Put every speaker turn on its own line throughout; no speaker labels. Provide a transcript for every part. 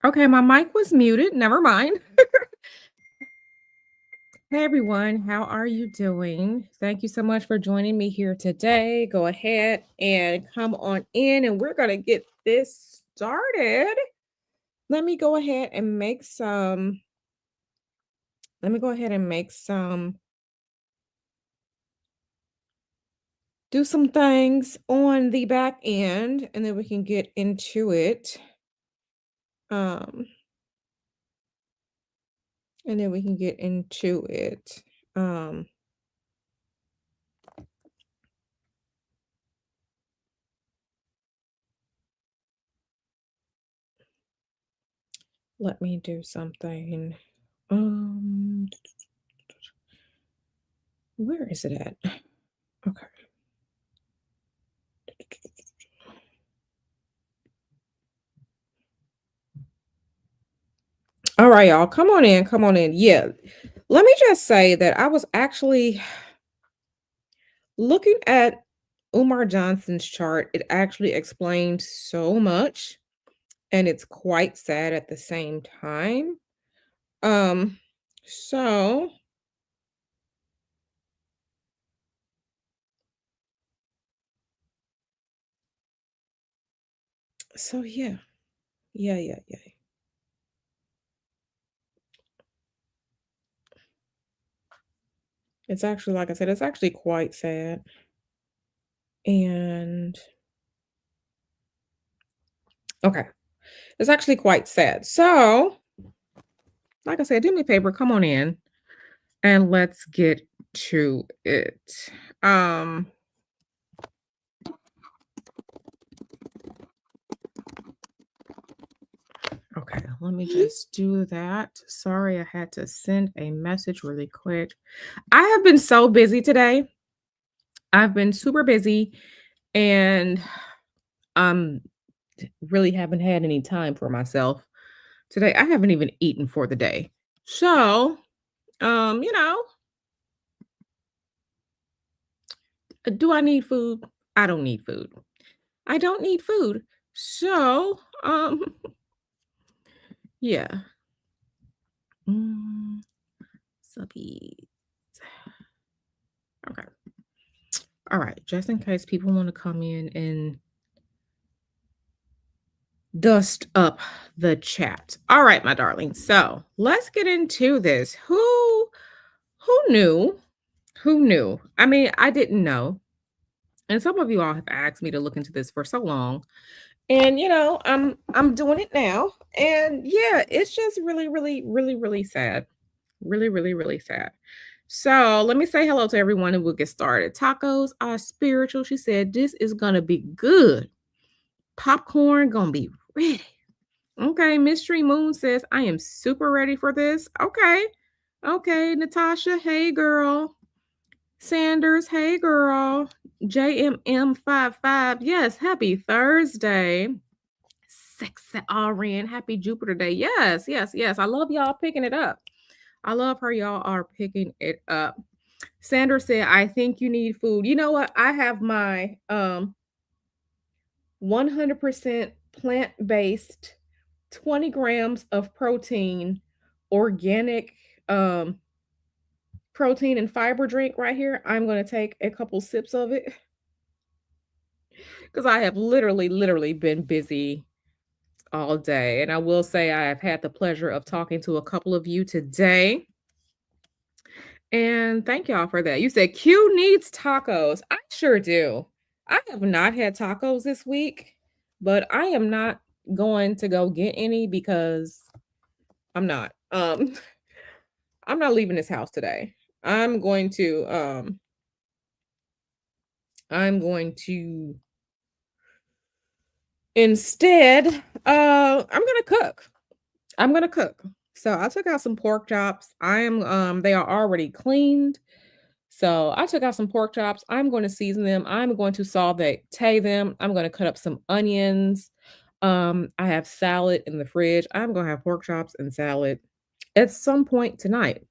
Okay, my mic was muted. Never mind. Hey everyone, how are you doing? Thank you so much for joining me here today. Go ahead and come on in, and we're going to get this started. Let me go ahead and make some. Let me go ahead and make some. Do some things on the back end, and then we can get into it. Um, and then we can get into it. Um, Let me do something. Um, where is it at? Okay. All right, y'all. Come on in. Come on in. Yeah. Let me just say that I was actually looking at Umar Johnson's chart. It actually explains so much, and it's quite sad at the same time. Um, so so yeah. Yeah, yeah, yeah. It's actually, like I said, it's actually quite sad. And okay. It's actually quite sad. So, like I said, do me a favor, come on in and let's get to it. Um, okay, let me just do that. Sorry, I had to send a message really quick. I have been so busy today. I've been super busy and um really haven't had any time for myself today. I haven't even eaten for the day. So, you know, do I need food? I don't need food. I don't need food. So, yeah. Mm, subby. Okay. All right. Just in case people want to come in and dust up the chat. All right, my darling. So let's get into this. Who knew? Who knew? I mean, I didn't know. And some of you all have asked me to look into this for so long. And I'm doing it now. And yeah, it's just really, really, really, really sad. Really, really, really sad. So let me say hello to everyone and we'll get started. Tacos are spiritual. She said, this is gonna be good. Popcorn gonna be ready. Okay, Mystery Moon says, I am super ready for this. Okay. Okay, Natasha, hey girl. Sanders, hey girl. JMM55, yes, happy Thursday. Sexy RN, happy Jupiter Day. Yes, yes, yes. I love y'all picking it up. I love how y'all are picking it up. Sanders said, I think you need food. You know what? I have my 100% plant-based 20 grams of protein, organic um protein and fiber drink right here. I'm going to take a couple sips of it because I have literally been busy all day. And I will say I have had the pleasure of talking to a couple of you today. And thank y'all for that. You said Q needs tacos. I sure do. I have not had tacos this week, but I am not going to go get any because I'm not. I'm not leaving this house today. I'm going to instead I'm going to cook. I'm going to cook. So I took out some pork chops. They are already cleaned. So I took out some pork chops. I'm going to season them. I'm going to saute them. I'm going to cut up some onions. I have salad in the fridge. I'm going to have pork chops and salad at some point tonight.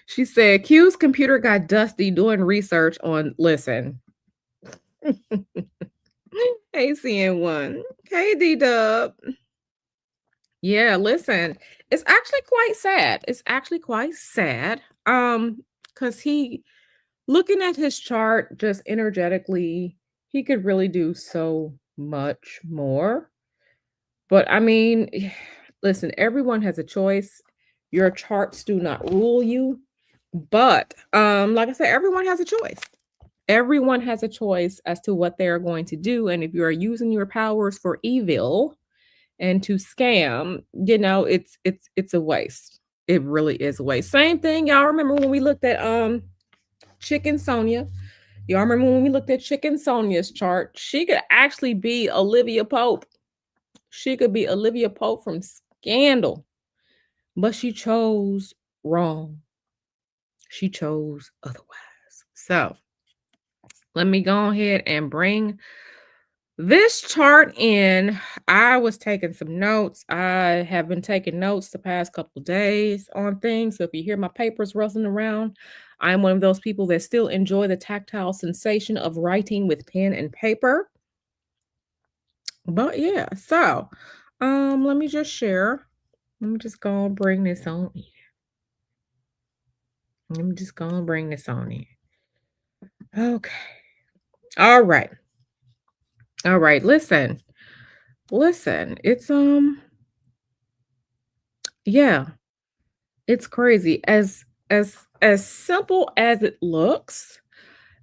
She said Q's computer got dusty doing research on listen. Hey CN1. Hey D Dub. Yeah, listen, it's actually quite sad. It's actually quite sad. Because he looking at his chart just energetically, he could really do so much more. But I mean, listen, everyone has a choice. Your charts do not rule you. But like I said, everyone has a choice. Everyone has a choice as to what they are going to do. And if you are using your powers for evil and to scam, it's a waste. It really is a waste. Same thing. Y'all remember when we looked at Chicken Sonia? Y'all remember when we looked at Chicken Sonia's chart? She could actually be Olivia Pope. She could be Olivia Pope from Scandal, but she chose wrong. She chose otherwise. So let me go ahead and bring this chart in. I was taking some notes. I have been taking notes the past couple of days on things. So if you hear my papers rustling around, I'm one of those people that still enjoy the tactile sensation of writing with pen and paper. But yeah, so let me just share. Let me just go and bring this on in. Let me just go and bring this on in. Okay. All right. All right. Listen. Listen. Yeah, it's crazy. As simple as it looks,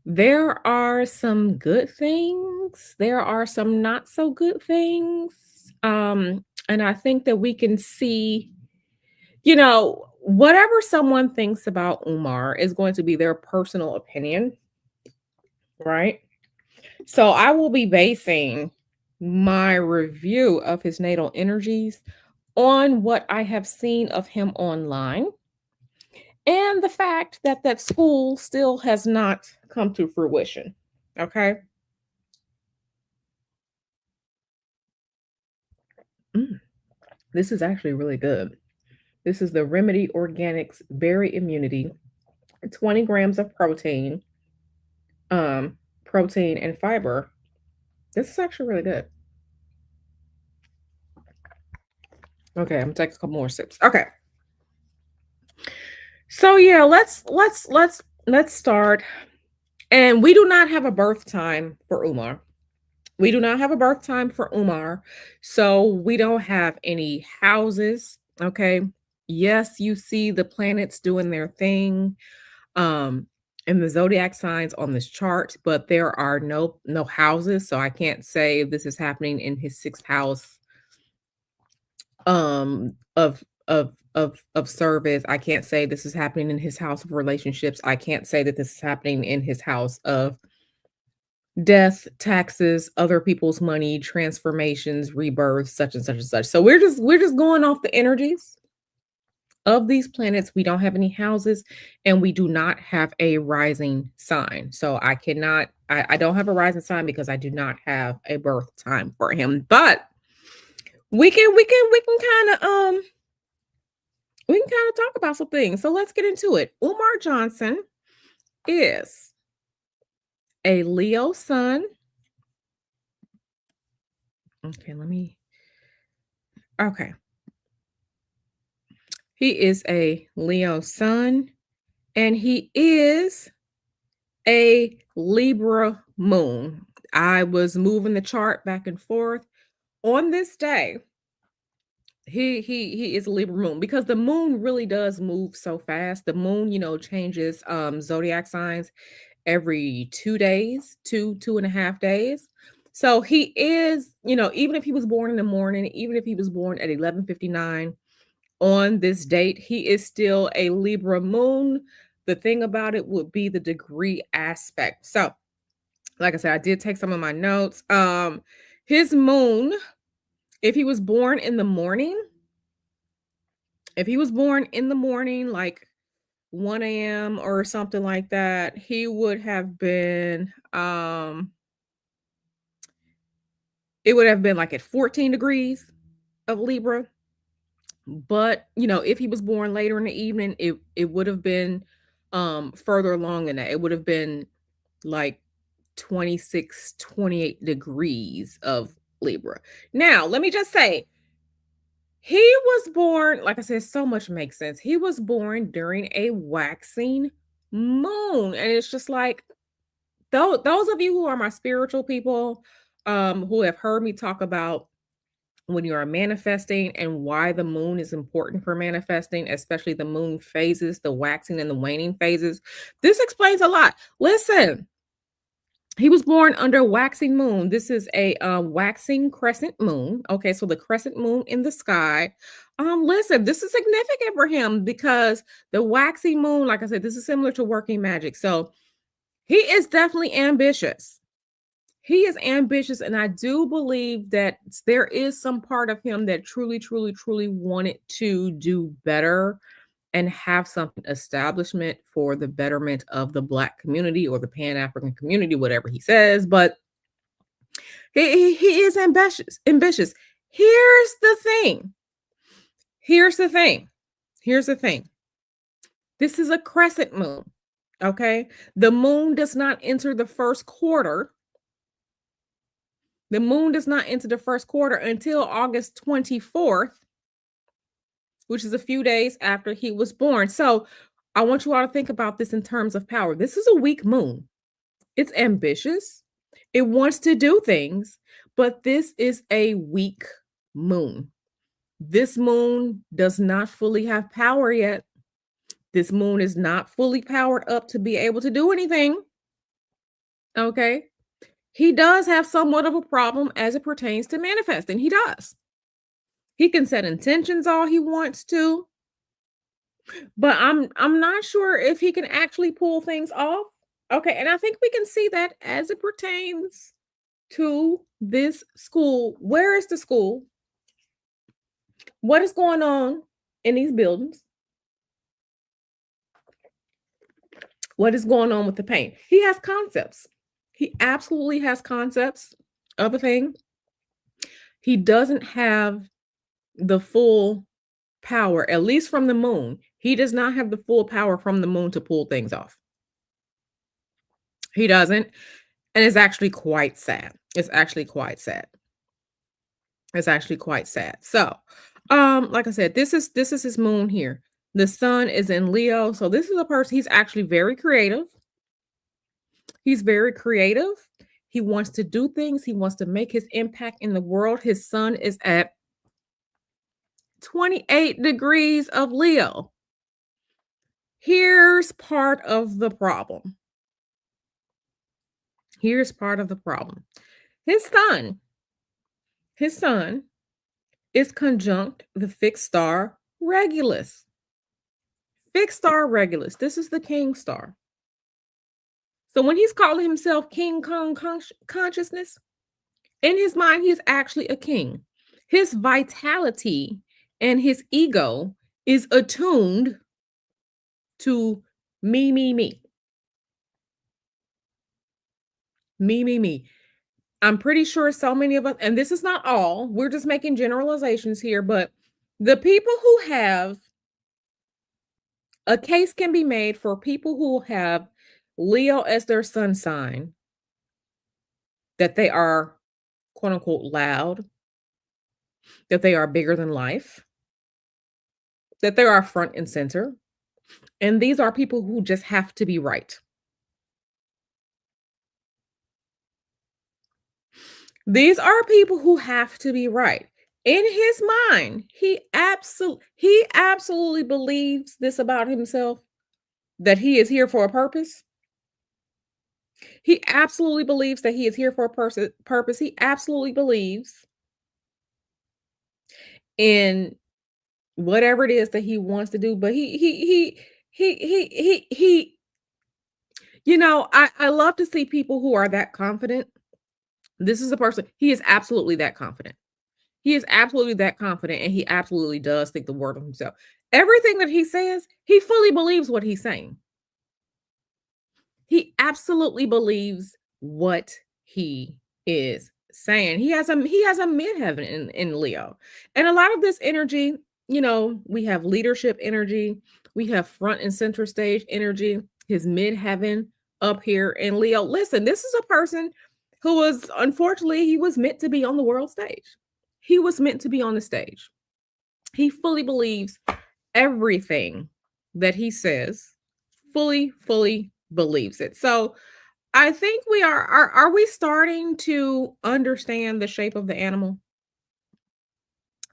there are some good things. There are some not so good things. And I think that we can see, whatever someone thinks about Umar is going to be their personal opinion, right? So I will be basing my review of his natal energies on what I have seen of him online and the fact that that school still has not come to fruition. Okay. Mm, this is actually really good. This is the Remedy Organics Berry Immunity, 20 grams of um, protein and fiber. This is actually really good. Okay, I'm gonna take a couple more sips. Okay. So yeah, let's start. And we do not have a birth time for Umar. We do not have a birth time for Umar. So we don't have any houses. Okay. Yes, you see the planets doing their thing and the zodiac signs on this chart, but there are no houses. So I can't say this is happening in his sixth house of service. I can't say this is happening in his house of relationships. I can't say that this is happening in his house of death, taxes, other people's money, transformations, rebirth, such and such and such. So we're just going off the energies of these planets. We don't have any houses and we do not have a rising sign. So I don't have a rising sign because I do not have a birth time for him. But we can kind of talk about some things. So let's get into it. Umar Johnson is a Leo sun. Okay, okay. He is a Leo sun and he is a Libra moon. I was moving the chart back and forth. On this day, he is a Libra moon because the moon really does move so fast. The moon, changes zodiac signs every 2 days, 2.5 days. So he is, even if he was born in the morning, even if he was born at 11:59 on this date, he is still a Libra moon. The thing about it would be the degree aspect. So, like I said, I did take some of my notes. His moon, if he was born in the morning, if he was born in the morning, like 1 a.m. or something like that, he would have been it would have been like at 14 degrees of Libra. But, if he was born later in the evening, it would have been further along than that. It would have been like 26, 28 degrees of Libra. Now, let me just say, He was born, like I said, so much makes sense. He was born during a waxing moon. And it's just like those of you who are my spiritual people, who have heard me talk about when you are manifesting and why the moon is important for manifesting, especially the moon phases, the waxing and the waning phases. This explains a lot. Listen, he was born under waxing moon. This is a waxing crescent moon. Okay, so the crescent moon in the sky. Listen, this is significant for him because the waxing moon, like I said, this is similar to working magic. So he is definitely ambitious. He is ambitious, and I do believe that there is some part of him that truly, truly, truly wanted to do better and have something establishment for the betterment of the Black community or the Pan-African community, whatever he says. But he is ambitious. Ambitious. Here's the thing. Here's the thing. Here's the thing. This is a crescent moon. Okay. The moon does not enter the first quarter. The moon does not enter the first quarter until August 24th, which is a few days after he was born. So I want you all to think about this in terms of power. This is a weak moon. It's ambitious. It wants to do things, but this is a weak moon. This moon does not fully have power yet. This moon is not fully powered up to be able to do anything. Okay. He does have somewhat of a problem as it pertains to manifesting. He does. He can set intentions all he wants to, but I'm not sure if he can actually pull things off. Okay, and I think we can see that as it pertains to this school. Where is the school? What is going on in these buildings? What is going on with the paint? He has concepts. He absolutely has concepts of a thing. He doesn't have the full power, at least from the moon. He does not have the full power from the moon to pull things off. He doesn't. And it's actually quite sad. It's actually quite sad. It's actually quite sad. So, like I said, this is his moon here. The sun is in Leo. So this is a person, he's actually very creative. He's very creative. He wants to do things. He wants to make his impact in the world. His sun is at 28 degrees of Leo. Here's part of the problem. Here's part of the problem. His sun is conjunct the fixed star Regulus. Fixed star Regulus. This is the king star. So when he's calling himself King Kong consciousness, in his mind, he's actually a king. His vitality and his ego is attuned to me, me, me. Me, me, me. I'm pretty sure so many of us, and this is not all, we're just making generalizations here, but the people who have a case can be made for people who have Leo as their sun sign, that they are quote unquote loud, that they are bigger than life, that they are front and center. And these are people who just have to be right. These are people who have to be right. In his mind, he absolutely believes this about himself, that he is here for a purpose. He absolutely believes that he is here for a purpose. He absolutely believes in whatever it is that he wants to do. But he I love to see people who are that confident. This is a person, he is absolutely that confident. He is absolutely that confident, and he absolutely does think the word of himself. Everything that he says, he fully believes what he's saying. He absolutely believes what he is saying. He has a midheaven in Leo. And a lot of this energy, we have leadership energy, we have front and center stage energy, his midheaven up here in Leo. Listen, this is a person who was, unfortunately, he was meant to be on the world stage. He was meant to be on the stage. He fully believes everything that he says, fully believes it. So I think we are we starting to understand the shape of the animal?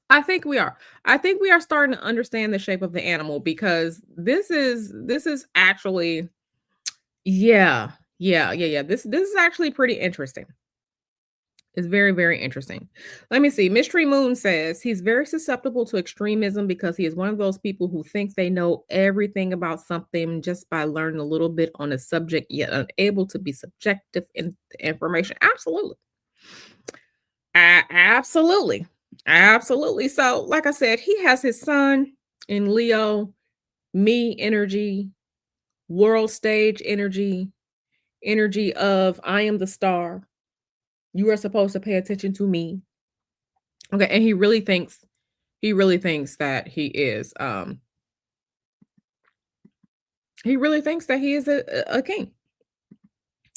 I think we are. I think we are starting to understand the shape of the animal because this is actually yeah. This is actually pretty interesting. It's very interesting. Let me see. Mystery Moon says he's very susceptible to extremism because he is one of those people who think they know everything about something just by learning a little bit on a subject, yet unable to be subjective in the information. Absolutely. Absolutely. Absolutely. So, like I said, he has his sun in Leo, me energy, world stage energy, energy of I am the star. You are supposed to pay attention to me. Okay, and he really thinks that he really thinks that he is a king.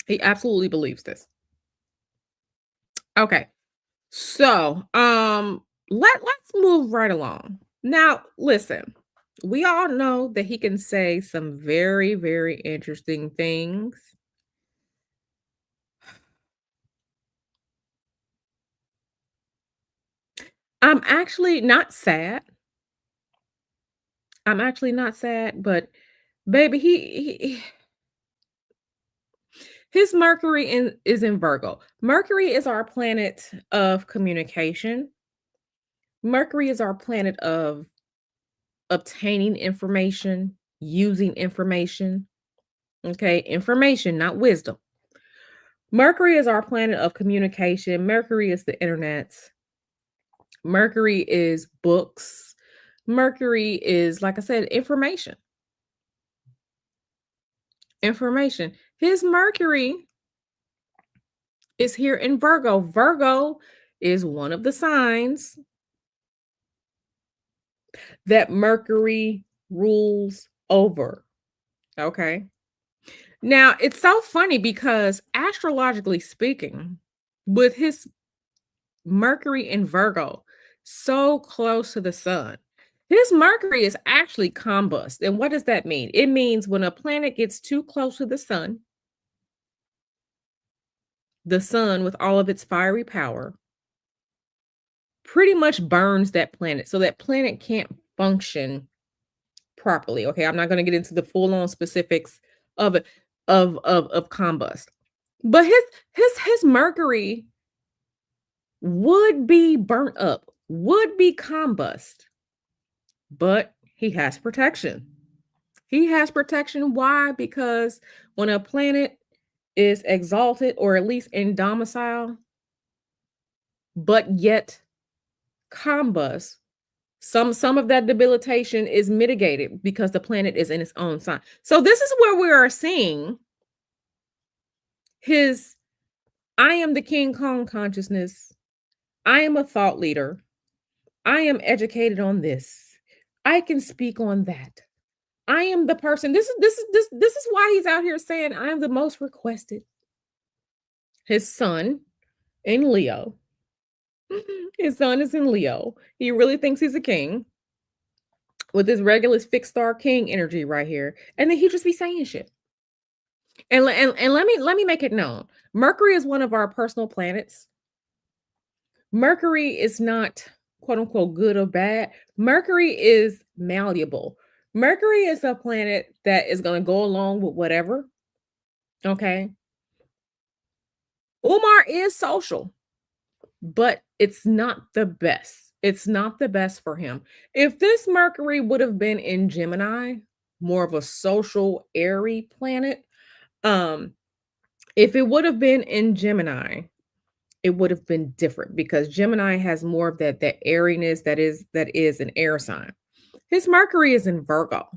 He absolutely believes this. Okay. So, let's move right along. Now, listen. We all know that he can say some very interesting things. I'm actually not sad. I'm actually not sad, but baby, his Mercury is in Virgo. Mercury is our planet of communication. Mercury is our planet of obtaining information, using information. Okay, information, not wisdom. Mercury is our planet of communication. Mercury is the internet. Mercury is books. Mercury is, like I said, information. Information. His Mercury is here in Virgo. Virgo is one of the signs that Mercury rules over. Okay. Now, it's so funny because astrologically speaking, with his Mercury in Virgo so close to the sun, his Mercury is actually combust. And what does that mean? It means when a planet gets too close to the sun with all of its fiery power pretty much burns that planet. So that planet can't function properly. Okay. I'm not going to get into the full-on specifics of it of combust. But his Mercury would be burnt up, would be combust, but he has protection. He has protection. Why? Because when a planet is exalted or at least in domicile, but yet combust, some of that debilitation is mitigated because the planet is in its own sign. So this is where we are seeing his I am the King Kong consciousness. I am a thought leader. I am educated on this. I can speak on that. I am the person. This is why he's out here saying I am the most requested. His son in Leo. His son is in Leo. He really thinks he's a king with this regular fixed star king energy right here. And then he just be saying shit. And let me make it known. Mercury is one of our personal planets. Mercury is not quote unquote good or bad. Mercury is malleable. Mercury is a planet that is going to go along with whatever. Okay. Umar is social, but it's not the best. It's not the best for him. If this Mercury would have been in Gemini, more of a social, airy planet, um, if it would have been in Gemini, it would have been different because Gemini has more of that airiness that is an air sign. His Mercury is in Virgo.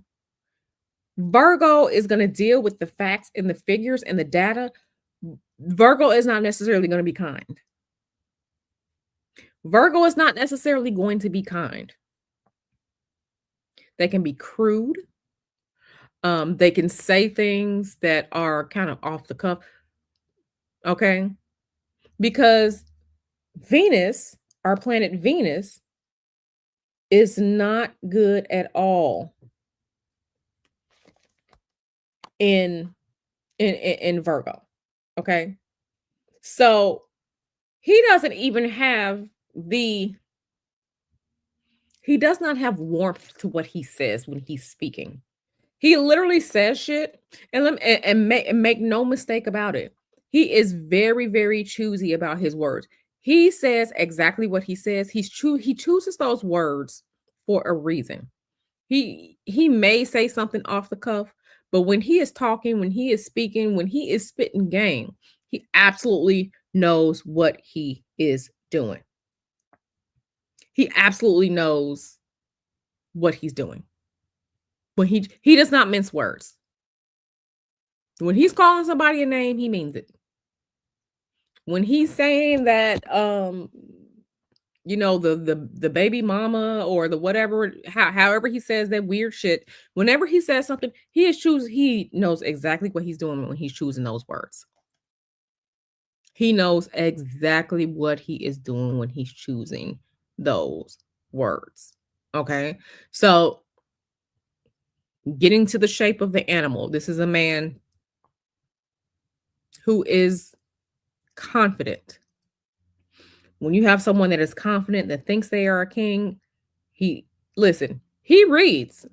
Virgo is going to deal with the facts and the figures and the data. Virgo is not necessarily going to be kind. Virgo is not necessarily going to be kind. They can be crude. They can say things that are kind of off the cuff. Okay. Because Venus, our planet Venus, is not good at all in in Virgo. Okay. So he doesn't even have the he does not have warmth to what he says when he's speaking. He literally says shit, and make no mistake about it. He is very, very choosy about his words. He says exactly what he says. He chooses those words for a reason. He may say something off the cuff, but when he is talking, when he is speaking, when he is spitting game, he absolutely knows what he is doing. He absolutely knows what he's doing. But he does not mince words. When he's calling somebody a name, he means it. When he's saying that the baby mama or the whatever, however he says that weird shit, whenever he says something, he knows exactly what he's doing when he's choosing those words. He knows exactly what he is doing when he's choosing those words. Okay? So, getting to the shape of the animal. This is a man who is confident. When you have someone that is confident, that thinks they are a king, he listen, he reads,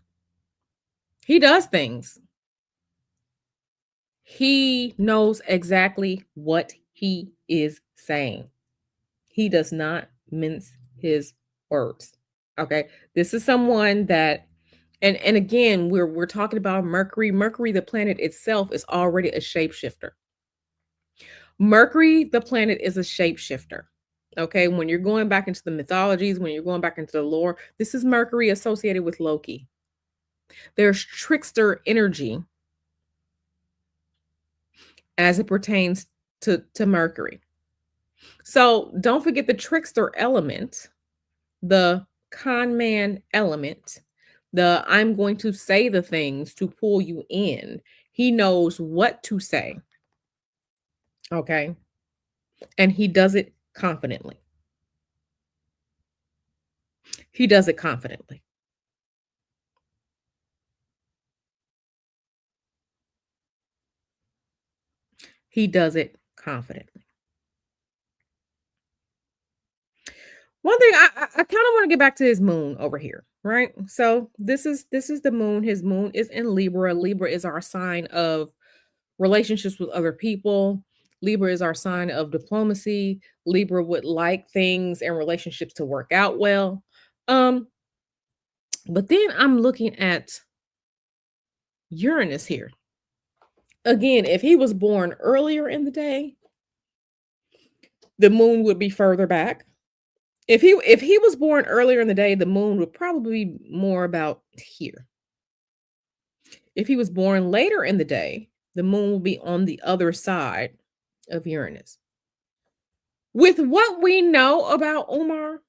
he does things. He knows exactly what he is saying. He does not mince his words. Okay? This is someone that and again, we're talking about Mercury. Mercury, the planet itself, is already a shapeshifter. Mercury, the planet, is a shapeshifter. Okay, when you're going back into the mythologies, when you're going back into the lore, this is Mercury associated with Loki. There's trickster energy as it pertains to Mercury. So don't forget the trickster element, the con man element, the I'm going to say the things to pull you in. He knows what to say. Okay. And he does it confidently. He does it confidently. He does it confidently. One thing I kind of want to get back to his moon over here, right? So this is the moon. His moon is in Libra. Libra is our sign of relationships with other people. Libra is our sign of diplomacy. Libra would like things and relationships to work out well. Um, but then I'm looking at Uranus here. Again, if he was born earlier in the day, the moon would be further back. If he was born earlier in the day, the moon would probably be more about here. If he was born later in the day, the moon will be on the other side of Uranus. With what we know about Umar,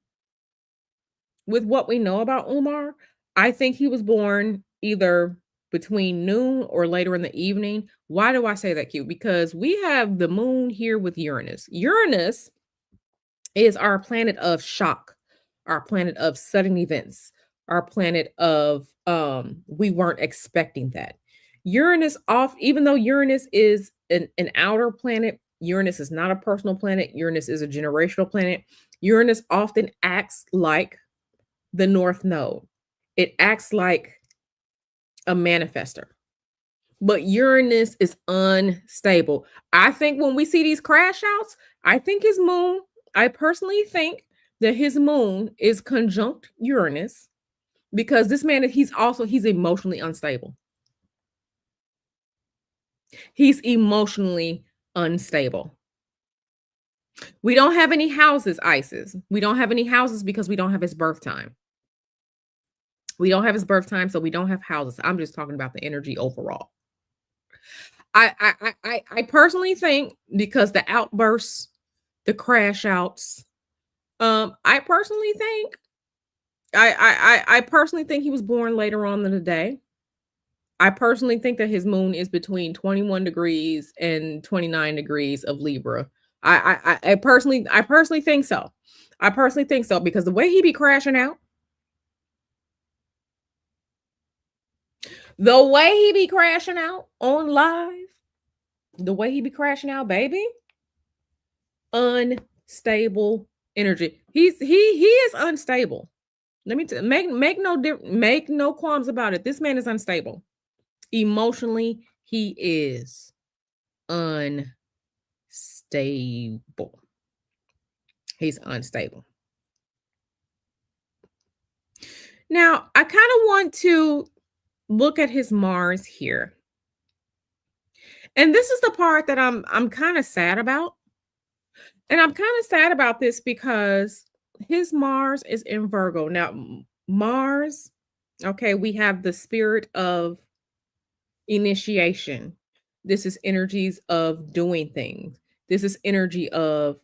with what we know about Umar, I think he was born either between noon or later in the evening. Why do I say that, Q? Because we have the moon here with Uranus. Uranus is our planet of shock, our planet of sudden events, our planet of we weren't expecting that. Uranus off, even though Uranus is an outer planet, Uranus is not a personal planet. Uranus is a generational planet. Uranus often acts like the North Node. It acts like a manifester. But Uranus is unstable. I think when we see these crash outs, I think his moon, I personally think that his moon is conjunct Uranus because this man, he's emotionally unstable. He's emotionally unstable. We don't have any houses, Isis. We don't have any houses because we don't have his birth time. We don't have his birth time, so we don't have houses. I'm just talking about the energy overall. I personally think because the outbursts, the crash outs, I personally think I personally think he was born later on in the day. I personally think that his moon is between 21 degrees and 29 degrees of Libra. I personally think so. I personally think so because the way he be crashing out, The way he be crashing out on live, the way he be crashing out, baby, unstable energy. He is unstable. Let me make no qualms about it. This man is unstable. Emotionally, he is unstable. He's unstable. Now, I kind of want to look at his Mars here. And this is the part that I'm kind of sad about. And I'm kind of sad about this because his Mars is in Virgo. Now, Mars, okay, we have the spirit of initiation. This is energies of doing things. This is energy of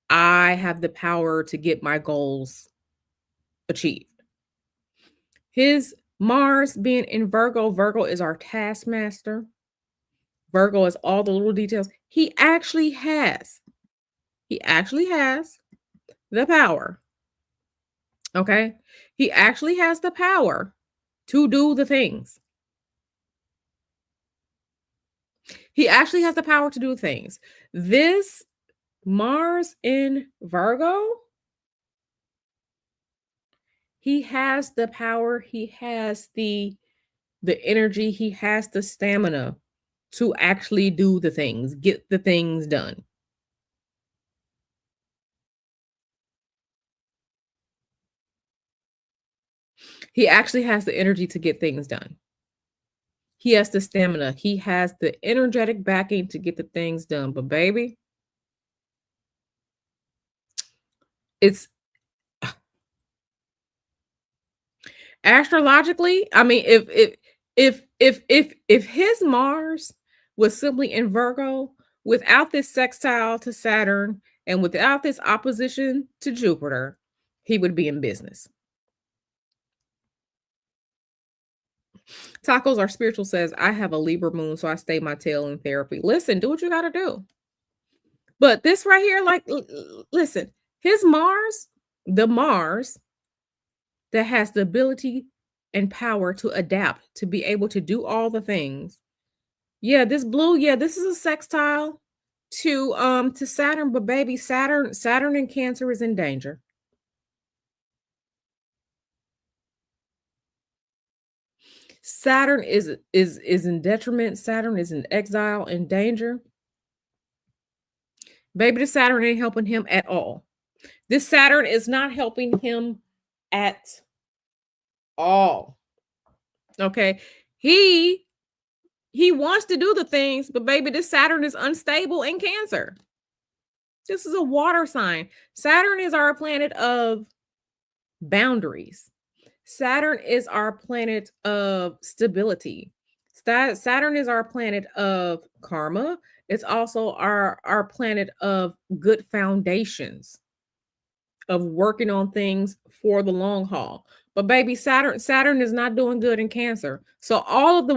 I have the power to get my goals achieved. His Mars being in Virgo, Virgo is our taskmaster. Virgo is all the little details. He actually has the power. Okay? He actually has the power to do the things. He actually has the power to do things. This Mars in Virgo, he has the power, he has the energy, he has the stamina to actually do the things, get the things done. He actually has the energy to get things done. He has the stamina. He has the energetic backing to get the things done. But baby, it's astrologically, I mean, if his Mars was simply in Virgo without this sextile to Saturn and without this opposition to Jupiter, he would be in business. Tacos Are Spiritual says, I have a Libra moon, so I stay my tail in therapy. Listen, do what you got to do. But this right here, like, listen, his Mars, the Mars that has the ability and power to adapt, to be able to do all the things. Yeah, this blue, yeah, this is a sextile to Saturn, but baby, Saturn in Cancer is in danger. Saturn is in detriment. Saturn is in exile, in danger. Baby, the Saturn ain't helping him at all. This Saturn is not helping him at all. Okay. He wants to do the things, but baby, this Saturn is unstable in Cancer. This is a water sign. Saturn is our planet of boundaries. Saturn is our planet of stability. Saturn is our planet of karma. It's also our planet of good foundations, of working on things for the long haul. But baby, Saturn is not doing good in Cancer. So all of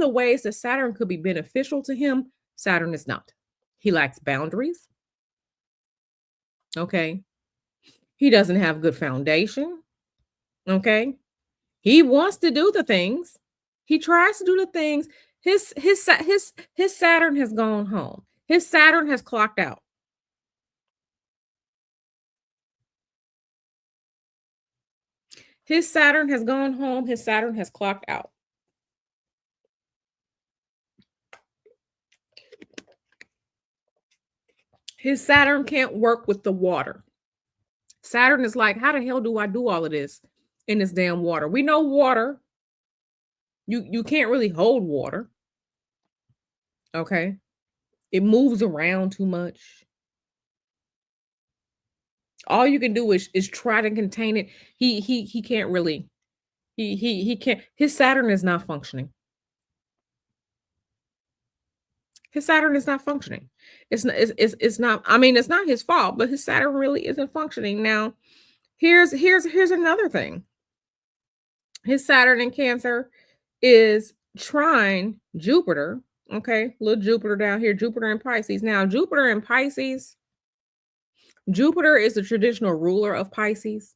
the ways that Saturn could be beneficial to him, Saturn is not. He lacks boundaries. Okay. He doesn't have good foundation. Okay. He wants to do the things. He tries to do the things. His Saturn has gone home. His Saturn has clocked out. His Saturn has gone home. His Saturn has clocked out. His Saturn can't work with the water. Saturn is like, how the hell do I do all of this in this damn water? We know water. You can't really hold water. Okay. It moves around too much. All you can do is try to contain it. He can't really. He can't. His Saturn is not functioning. His Saturn is not functioning. It's not. I mean, it's not his fault, but his Saturn really isn't functioning. Now, here's another thing. His Saturn in Cancer is trine Jupiter. Okay, little Jupiter down here, Jupiter in Pisces. Now, Jupiter in Pisces, Jupiter is the traditional ruler of Pisces.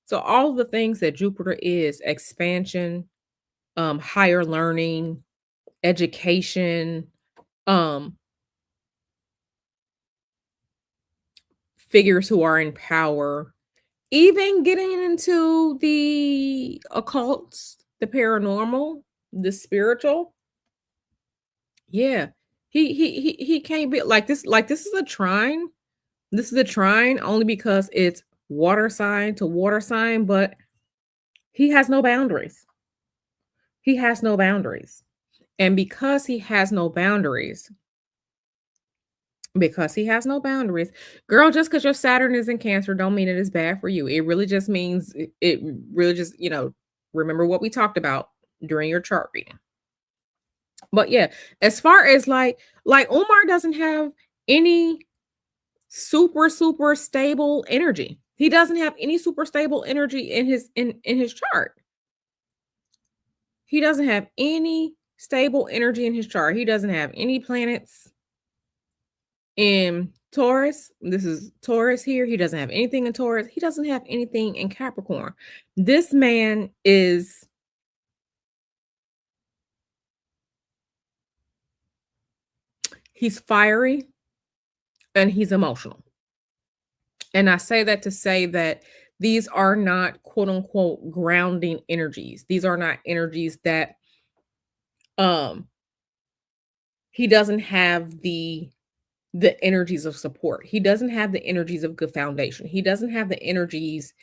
So all the things that Jupiter is, expansion, higher learning, education, um, figures who are in power, even getting into the occults, the paranormal, the spiritual. Yeah. He can't be like this is a trine. This is a trine only because it's water sign to water sign, but he has no boundaries. He has no boundaries. And because he has no boundaries, girl, just because your Saturn is in Cancer don't mean it is bad for you. It really just means it really just, remember what we talked about during your chart reading. But yeah, as far as like Umar doesn't have any super stable energy. He doesn't have any super stable energy in his chart. He doesn't have any stable energy in his chart. He doesn't have any planets in Taurus. This is Taurus here. He doesn't have anything in Taurus. He doesn't have anything in Capricorn. This man is he's fiery and he's emotional. And I say that to say that these are not quote unquote grounding energies. These are not energies that um he doesn't have the energies of support. He doesn't have the energies of good foundation. He doesn't have the energies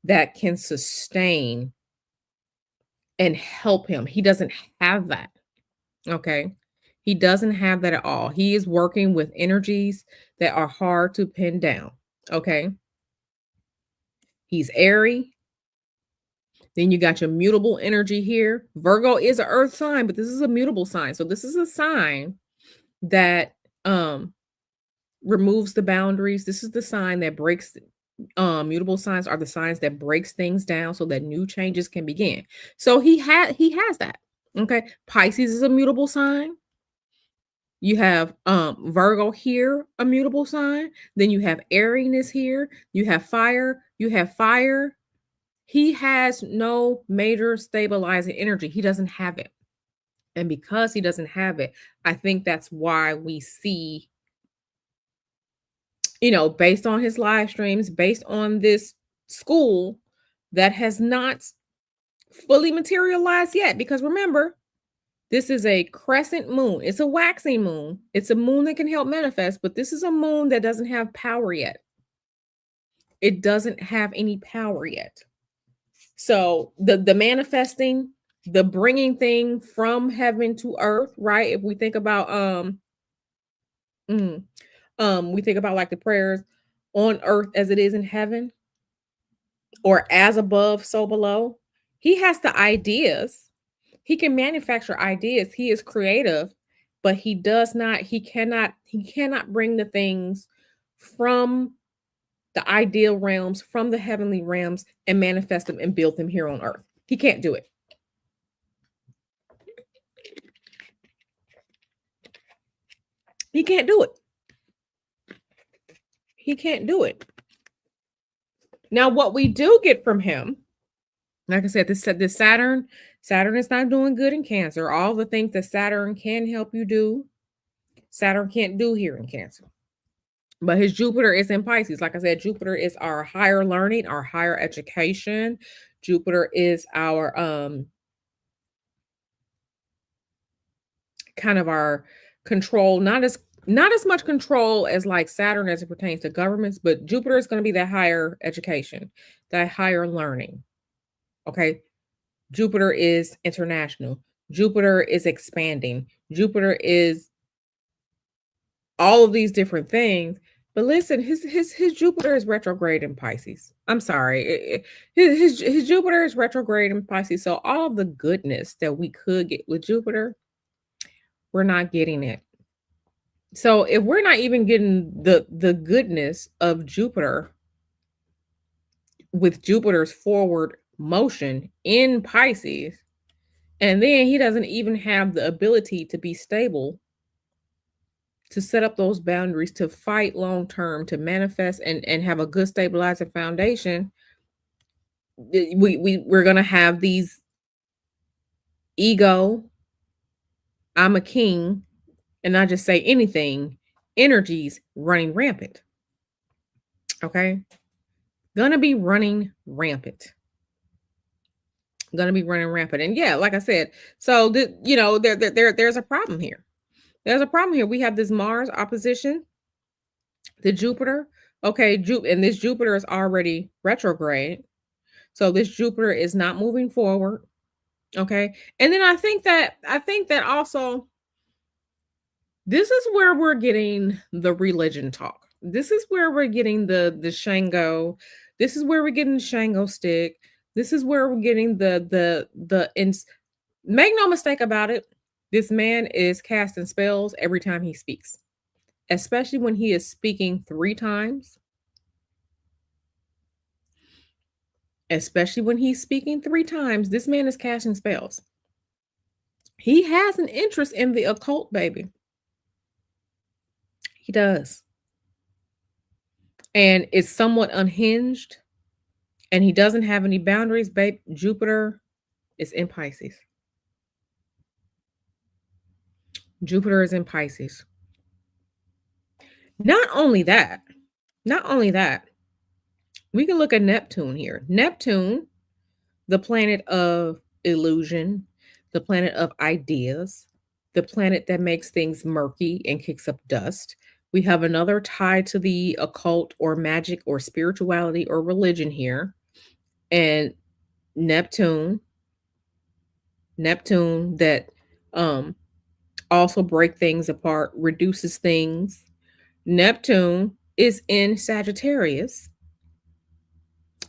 that can sustain and help him. He doesn't have that. Okay. He doesn't have that at all. He is working with energies that are hard to pin down. Okay. He's airy. Then you got your mutable energy here. Virgo is an earth sign, but this is a mutable sign. So this is a sign that removes the boundaries. This is the sign that breaks mutable signs are the signs that breaks things down so that new changes can begin. So he has that. Okay. Pisces is a mutable sign. You have Virgo here, a mutable sign. Then you have airiness here. You have fire. You have fire. He has no major stabilizing energy. He doesn't have it. And because he doesn't have it, I think that's why we see, based on his live streams, based on this school that has not fully materialized yet. Because remember, this is a crescent moon. It's a waxing moon. It's a moon that can help manifest, but this is a moon that doesn't have power yet. It doesn't have any power yet. So the manifesting, the bringing thing from heaven to earth, right? If we think about mm, we think about like the prayers on earth as it is in heaven, or as above, so below. He has the ideas. He can manufacture ideas. He is creative, but he cannot bring the things from the ideal realms, from the heavenly realms, and manifest them and build them here on earth. He can't do it. He can't do it. He can't do it. Now, what we do get from him, like I said, this Saturn is not doing good in Cancer. All the things that Saturn can help you do, Saturn can't do here in Cancer. But his Jupiter is in Pisces. Like I said, Jupiter is our higher learning, our higher education. Jupiter is our kind of our control, not as much control as like Saturn as it pertains to governments, but Jupiter is going to be that higher education, that higher learning. Okay. Jupiter is international. Jupiter is expanding. Jupiter is all of these different things. But listen, his Jupiter is retrograde in Pisces. I'm sorry. His Jupiter is retrograde in Pisces. So all of the goodness that we could get with Jupiter, we're not getting it. So if we're not even getting the goodness of Jupiter with Jupiter's forward motion in Pisces, and then he doesn't even have the ability to be stable, to set up those boundaries, to fight long term, to manifest and have a good stabilizing foundation, we're gonna have these ego, I'm a king, and I just say anything, energies running rampant. Okay. Gonna be running rampant. Gonna be running rampant. And yeah, like I said, so there's a problem here. There's a problem here. We have this Mars opposition to Jupiter. Okay, and this Jupiter is already retrograde. So this Jupiter is not moving forward. Okay. And then I think that also this is where we're getting the religion talk. This is where we're getting the Shango. This is where we're getting the Shango stick. This is where we're getting make no mistake about it. This man is casting spells every time he speaks, especially when he is speaking 3 times. Especially when he's speaking 3 times, this man is casting spells. He has an interest in the occult, baby. He does. And it's somewhat unhinged. And he doesn't have any boundaries, babe. Jupiter is in Pisces. Jupiter is in Pisces. Not only that, not only that, we can look at Neptune here. Neptune, the planet of illusion, the planet of ideas, the planet that makes things murky and kicks up dust. We have another tie to the occult or magic or spirituality or religion here. And Neptune, Neptune that um also break things apart, reduces things. Neptune is in Sagittarius,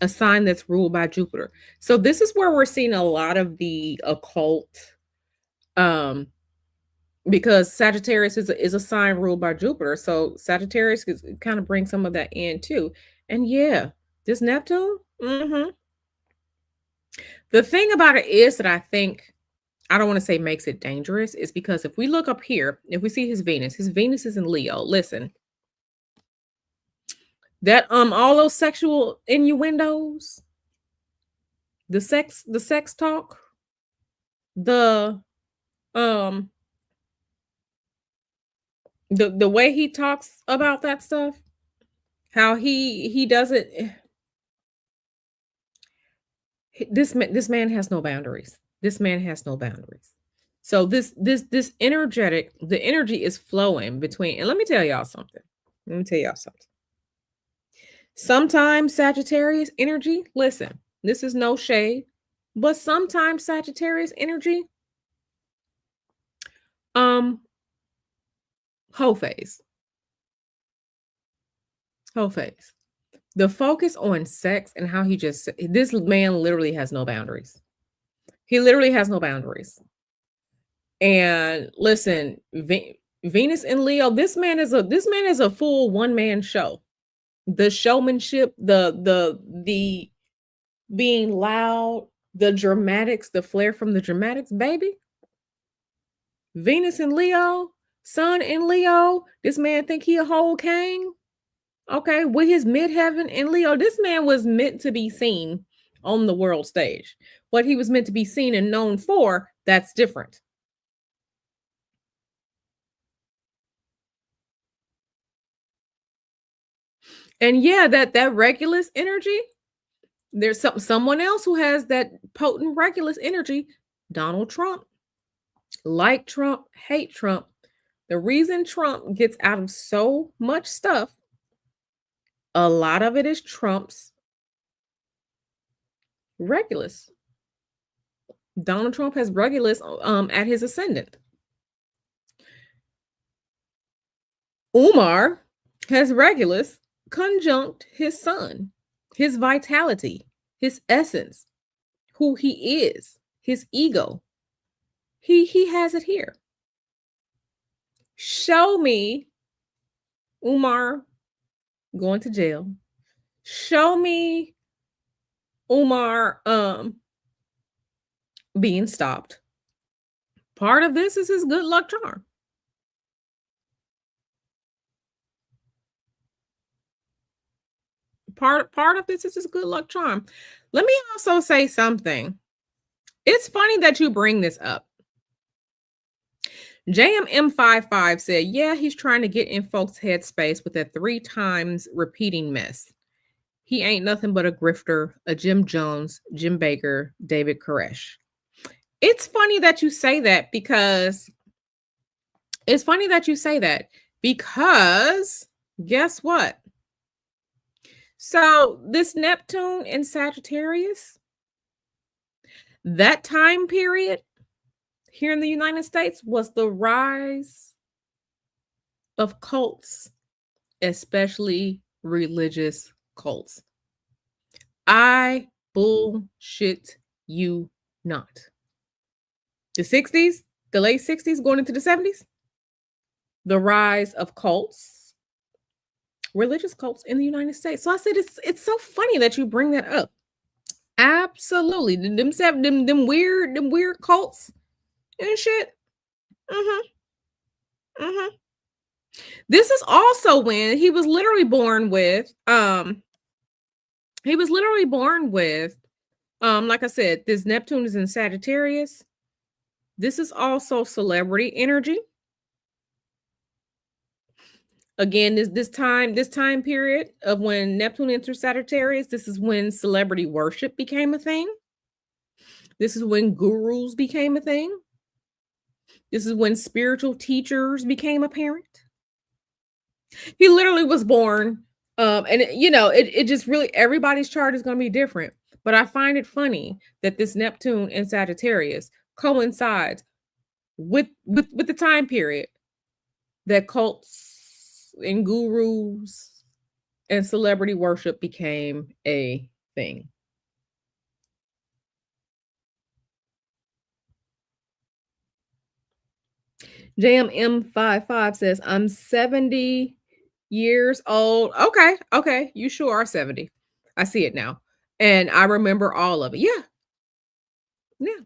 a sign that's ruled by Jupiter. So this is where we're seeing a lot of the occult, um, because Sagittarius is a sign ruled by Jupiter. So Sagittarius kind of brings some of that in too. And yeah, this Neptune. The thing about it is that I don't want to say makes it dangerous, is because if we look up here, if we see his Venus is in Leo. Listen, that all those sexual innuendos, the sex talk, the um the way he talks about that stuff, how he does it. This man has no boundaries. This man has no boundaries. So this energetic, the energy is flowing between, and let me tell y'all something. Let me tell y'all something. Sometimes Sagittarius energy, listen, this is no shade, but sometimes Sagittarius energy, um, whole phase, whole phase. The focus on sex and how this man literally has no boundaries. He literally has no boundaries. And listen, Venus and Leo, this man is a full one-man show. The showmanship, the being loud, the dramatics, the flair from the dramatics, baby. Venus and Leo, Sun in Leo. This man think he a whole king. Okay, with his midheaven in Leo, this man was meant to be seen on the world stage. What he was meant to be seen and known for, that's different. And yeah, that Regulus energy, there's someone else who has that potent Regulus energy, Donald Trump. Like Trump, hate Trump. The reason Trump gets out of so much stuff, a lot of it is Trump's Regulus. Donald Trump has Regulus at his ascendant. Umar has Regulus conjunct his sun, his vitality, his essence, who he is, his ego. He has it here. Show me Umar going to jail. Show me Umar being stopped. Part of this is his good luck charm. Part of this is his good luck charm. Let me also say something. It's funny that you bring this up. JMM55 said, yeah, he's trying to get in folks' headspace with that 3 times repeating mess. He ain't nothing but a grifter, a Jim Jones, Jim Baker, David Koresh. It's funny that you say that because guess what? So this Neptune in Sagittarius, that time period here in the United States was the rise of cults, especially religious cults. I bullshit you not. The 60s, the late 60s going into the 70s, the rise of cults, religious cults in the United States. So I said it's so funny that you bring that up. Absolutely. Them weird cults and shit. Mhm. Mhm. This is also when he was literally born with like I said, this Neptune is in Sagittarius. This is also celebrity energy. Again, this time period of when Neptune enters Sagittarius, this is when celebrity worship became a thing. This is when gurus became a thing. This is when spiritual teachers became apparent. He literally was born, and it just really everybody's chart is going to be different. But I find it funny that this Neptune in Sagittarius coincides with the time period that cults and gurus and celebrity worship became a thing. JMM55 says, I'm 70 years old. Okay, okay. You sure are 70. I see it now. And I remember all of it. Yeah, yeah.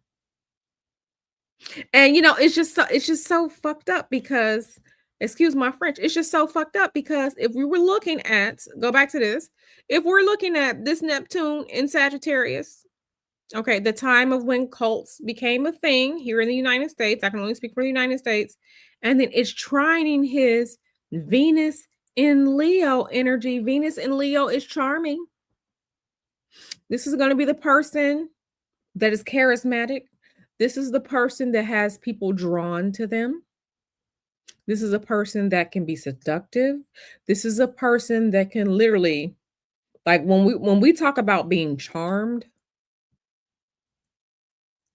And it's just so fucked up because, excuse my French, it's just so fucked up because if we were looking at, go back to this, if we're looking at this Neptune in Sagittarius, okay, the time of when cults became a thing here in the United States, I can only speak for the United States, and then it's trining his Venus in Leo energy. Venus in Leo is charming. This is going to be the person that is charismatic. This is the person that has people drawn to them. This is a person that can be seductive. This is a person that can literally, like when we talk about being charmed,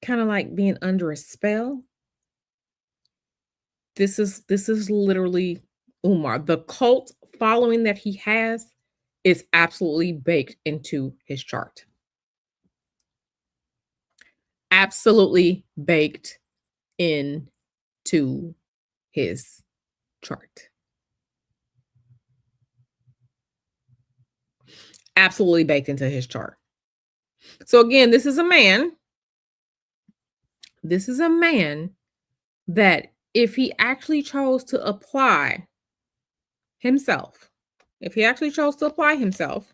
kind of like being under a spell. This is literally Umar. The cult following that he has is absolutely baked into his chart. Absolutely baked into his chart. Absolutely baked into his chart. So again, this is a man. This is a man that if he actually chose to apply himself, if he actually chose to apply himself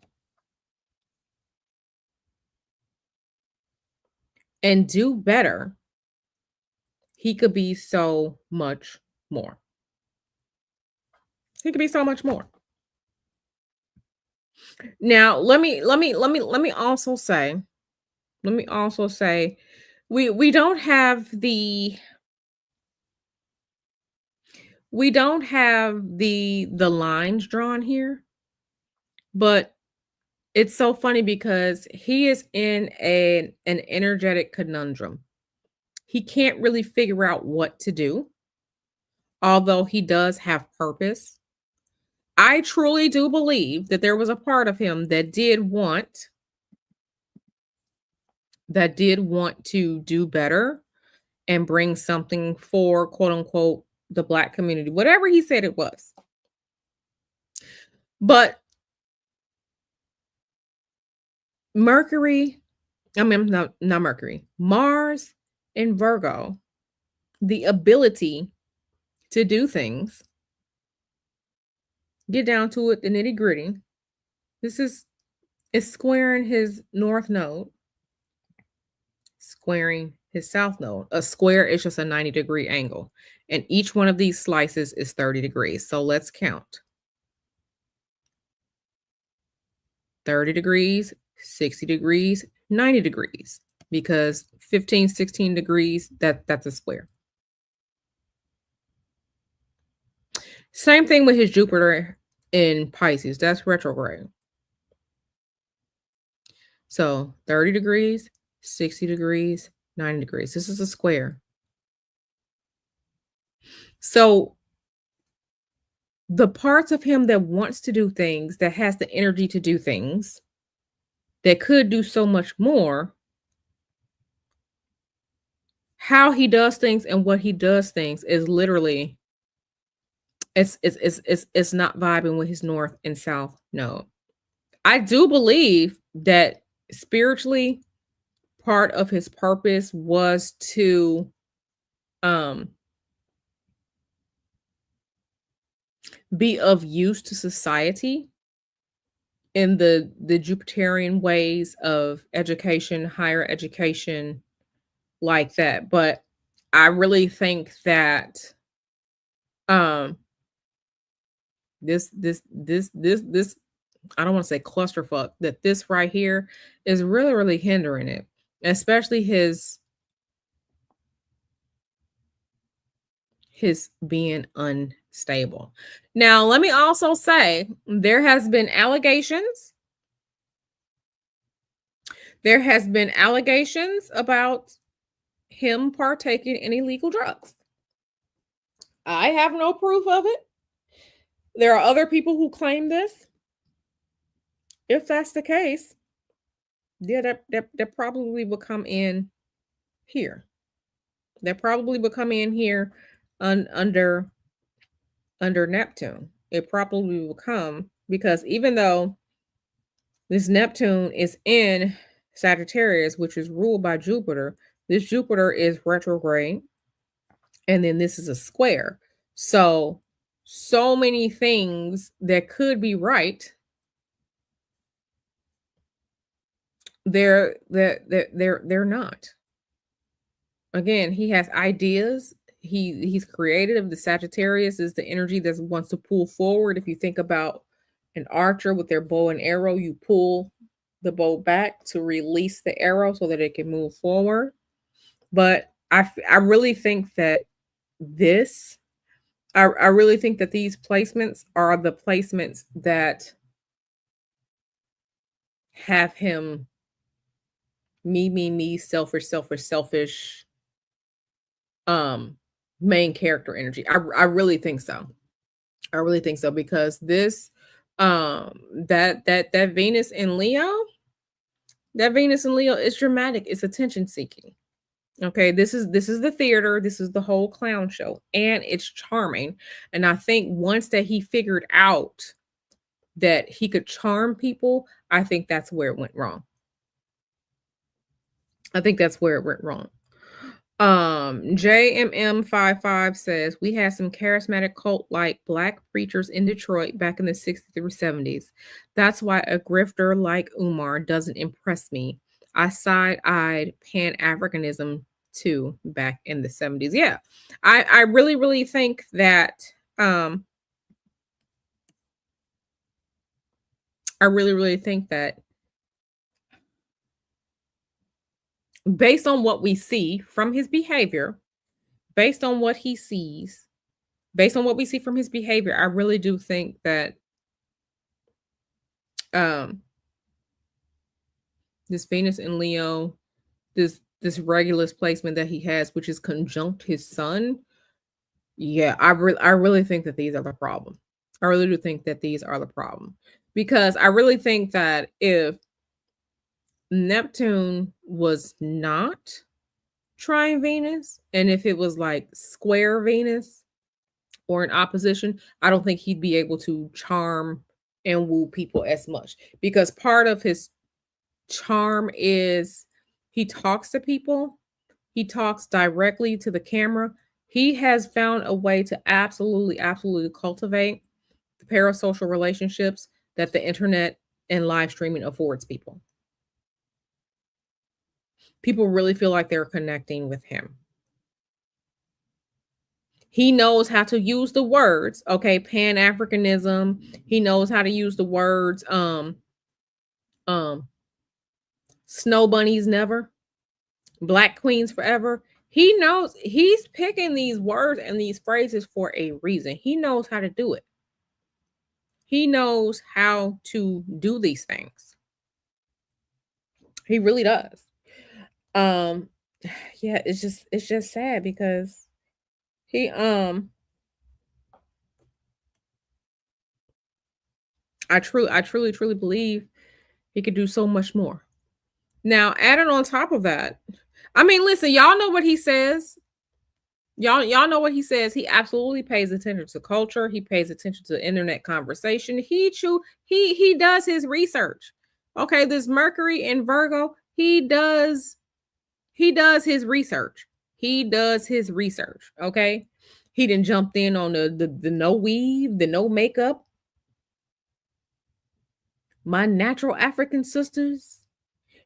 and do better, he could be so much more. He could be so much more. Now, let me also say, we don't have the lines drawn here, but it's so funny because he is in an energetic conundrum. He can't really figure out what to do, although he does have purpose. I truly do believe that there was a part of him that did want to do better and bring something for quote unquote the black community, whatever he said it was. But Mercury, I mean, not Mercury, Mars in Virgo, the ability to do things, get down to it, the nitty gritty. This is squaring his North Node, squaring his south node. A square is just a 90-degree angle, and each one of these slices is 30 degrees. So let's count. 30 degrees, 60 degrees, 90 degrees, because 15, 16 degrees, that's a square. Same thing with his Jupiter in Pisces. That's retrograde. So 30 degrees, 60 degrees, 90 degrees. This is a square. So the parts of him that wants to do things, that has the energy to do things, that could do so much more, how he does things and what he does things is literally it's not vibing with his north and south node. I do believe that spiritually part of his purpose was to um be of use to society in the Jupiterian ways of education, higher education, like that. But I really think that um this I don't want to say clusterfuck, that this right here is really, really hindering it, especially his being unstable. Now, let me also say there has been allegations. There has been allegations about him partaking in illegal drugs. I have no proof of it. There are other people who claim this. If that's the case, yeah, that probably will come in here. That probably will come in here under Neptune. It probably will come because even though this Neptune is in Sagittarius, which is ruled by Jupiter, this Jupiter is retrograde, and then this is a square. So many things that could be right, they're not. Again, he has ideas. He's creative. The Sagittarius is the energy that wants to pull forward. If you think about an archer with their bow and arrow, you pull the bow back to release the arrow so that it can move forward. But I really think that this I really think that these placements are the placements that have him me, selfish, um main character energy. I really think so. I really think so because this that Venus in Leo, that Venus in Leo is dramatic. It's attention seeking. Okay, this is the theater, this is the whole clown show, and it's charming. And I think once that he figured out that he could charm people, I think that's where it went wrong. I think that's where it went wrong. JMM55 says we had some charismatic cult like black preachers in Detroit back in the 60s through 70s. That's why a grifter like Umar doesn't impress me. I side-eyed Pan-Africanism too back in the 70s. Yeah. I really, really think that I really, really think that based on what we see from his behavior, based on what he sees, based on what we see from his behavior, I really do think that um this Venus in Leo, this Regulus placement that he has, which is conjunct his sun. Yeah, I really think that these are the problem. I really do think that these are the problem because I really think that if Neptune was not trine Venus, and if it was like square Venus or in opposition, I don't think he'd be able to charm and woo people as much because part of his charm is he talks to people, he talks directly to the camera. He has found a way to absolutely cultivate the parasocial relationships that the internet and live streaming affords people. People really feel like they're connecting with him. He knows how to use the words, okay, Pan-Africanism. He knows how to use the words, um, snow bunnies never, black queens forever. He knows he's picking these words and these phrases for a reason. He knows how to do it. He knows how to do these things. He really does. Um, yeah, it's just sad because he I truly believe he could do so much more. Now, added on top of that, I mean, listen, y'all know what he says. Y'all know what he says. He absolutely pays attention to culture. He pays attention to internet conversation. He does his research. Okay, this Mercury in Virgo, he does his research. He does his research. Okay. He didn't jumped in on the no weave, the no makeup. My natural African sisters.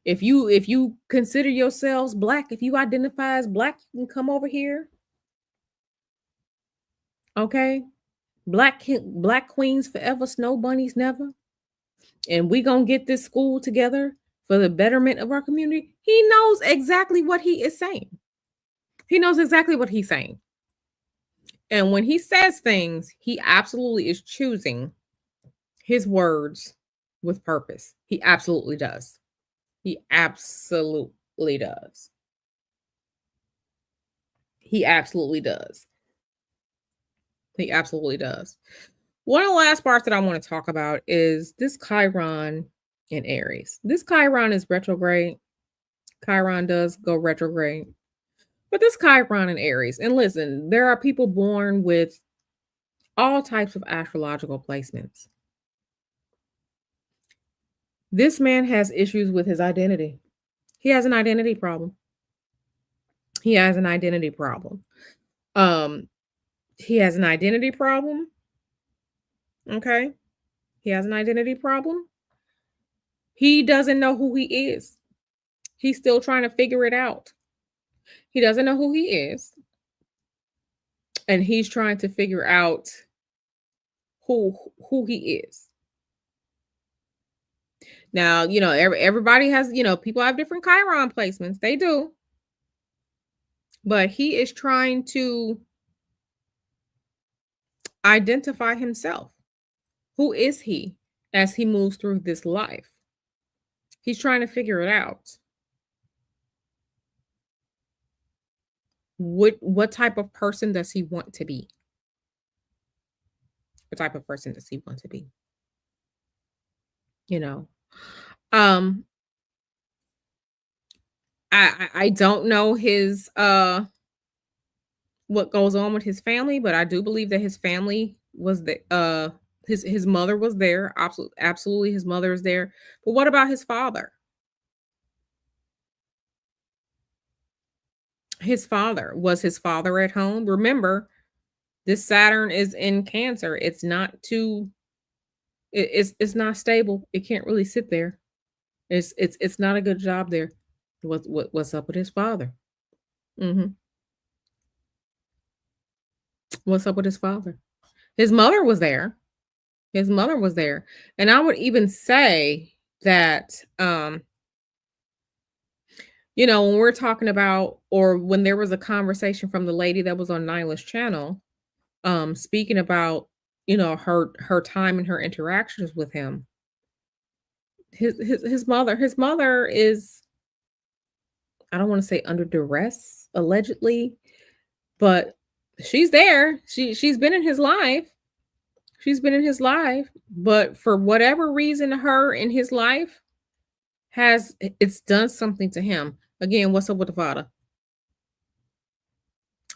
If you consider yourselves black, if you identify as black, you can come over here. Okay. Black queens forever, snow bunnies never. And we gonna get this school together for the betterment of our community. He knows exactly what he is saying. He knows exactly what he's saying. And when he says things, he absolutely is choosing his words with purpose. He absolutely does. He absolutely does. He absolutely does. He absolutely does. One of the last parts that I want to talk about is this Chiron in Aries. This Chiron is retrograde. Chiron does go retrograde. But this Chiron in Aries, and listen, there are people born with all types of astrological placements. This man has issues with his identity. He has an identity problem. He has an identity problem. Um, he has an identity problem. Okay. He has an identity problem. He doesn't know who he is. He's still trying to figure it out. He doesn't know who he is. And he's trying to figure out who he is. Now, everybody has, people have different Chiron placements. They do. But he is trying to identify himself. Who is he as he moves through this life? He's trying to figure it out. What type of person does he want to be? What type of person does he want to be? You know. Um I don't know his what goes on with his family, but I do believe that his family was the his mother was there. Absolutely his mother is there. But what about his father? His father, was his father at home? Remember, this Saturn is in Cancer. It's not too it's not stable. It can't really sit there. It's not a good job there. What's up with his father? Mhm. What's up with his father? His mother was there. His mother was there. And I would even say that when we're talking about, or when there was a conversation from the lady that was on Nyla's channel, speaking about, her time and her interactions with him. His mother is, I don't want to say under duress, allegedly, but she's there. She's been in his life. She's been in his life, but for whatever reason, her in his life it's done something to him. Again, what's up with the father?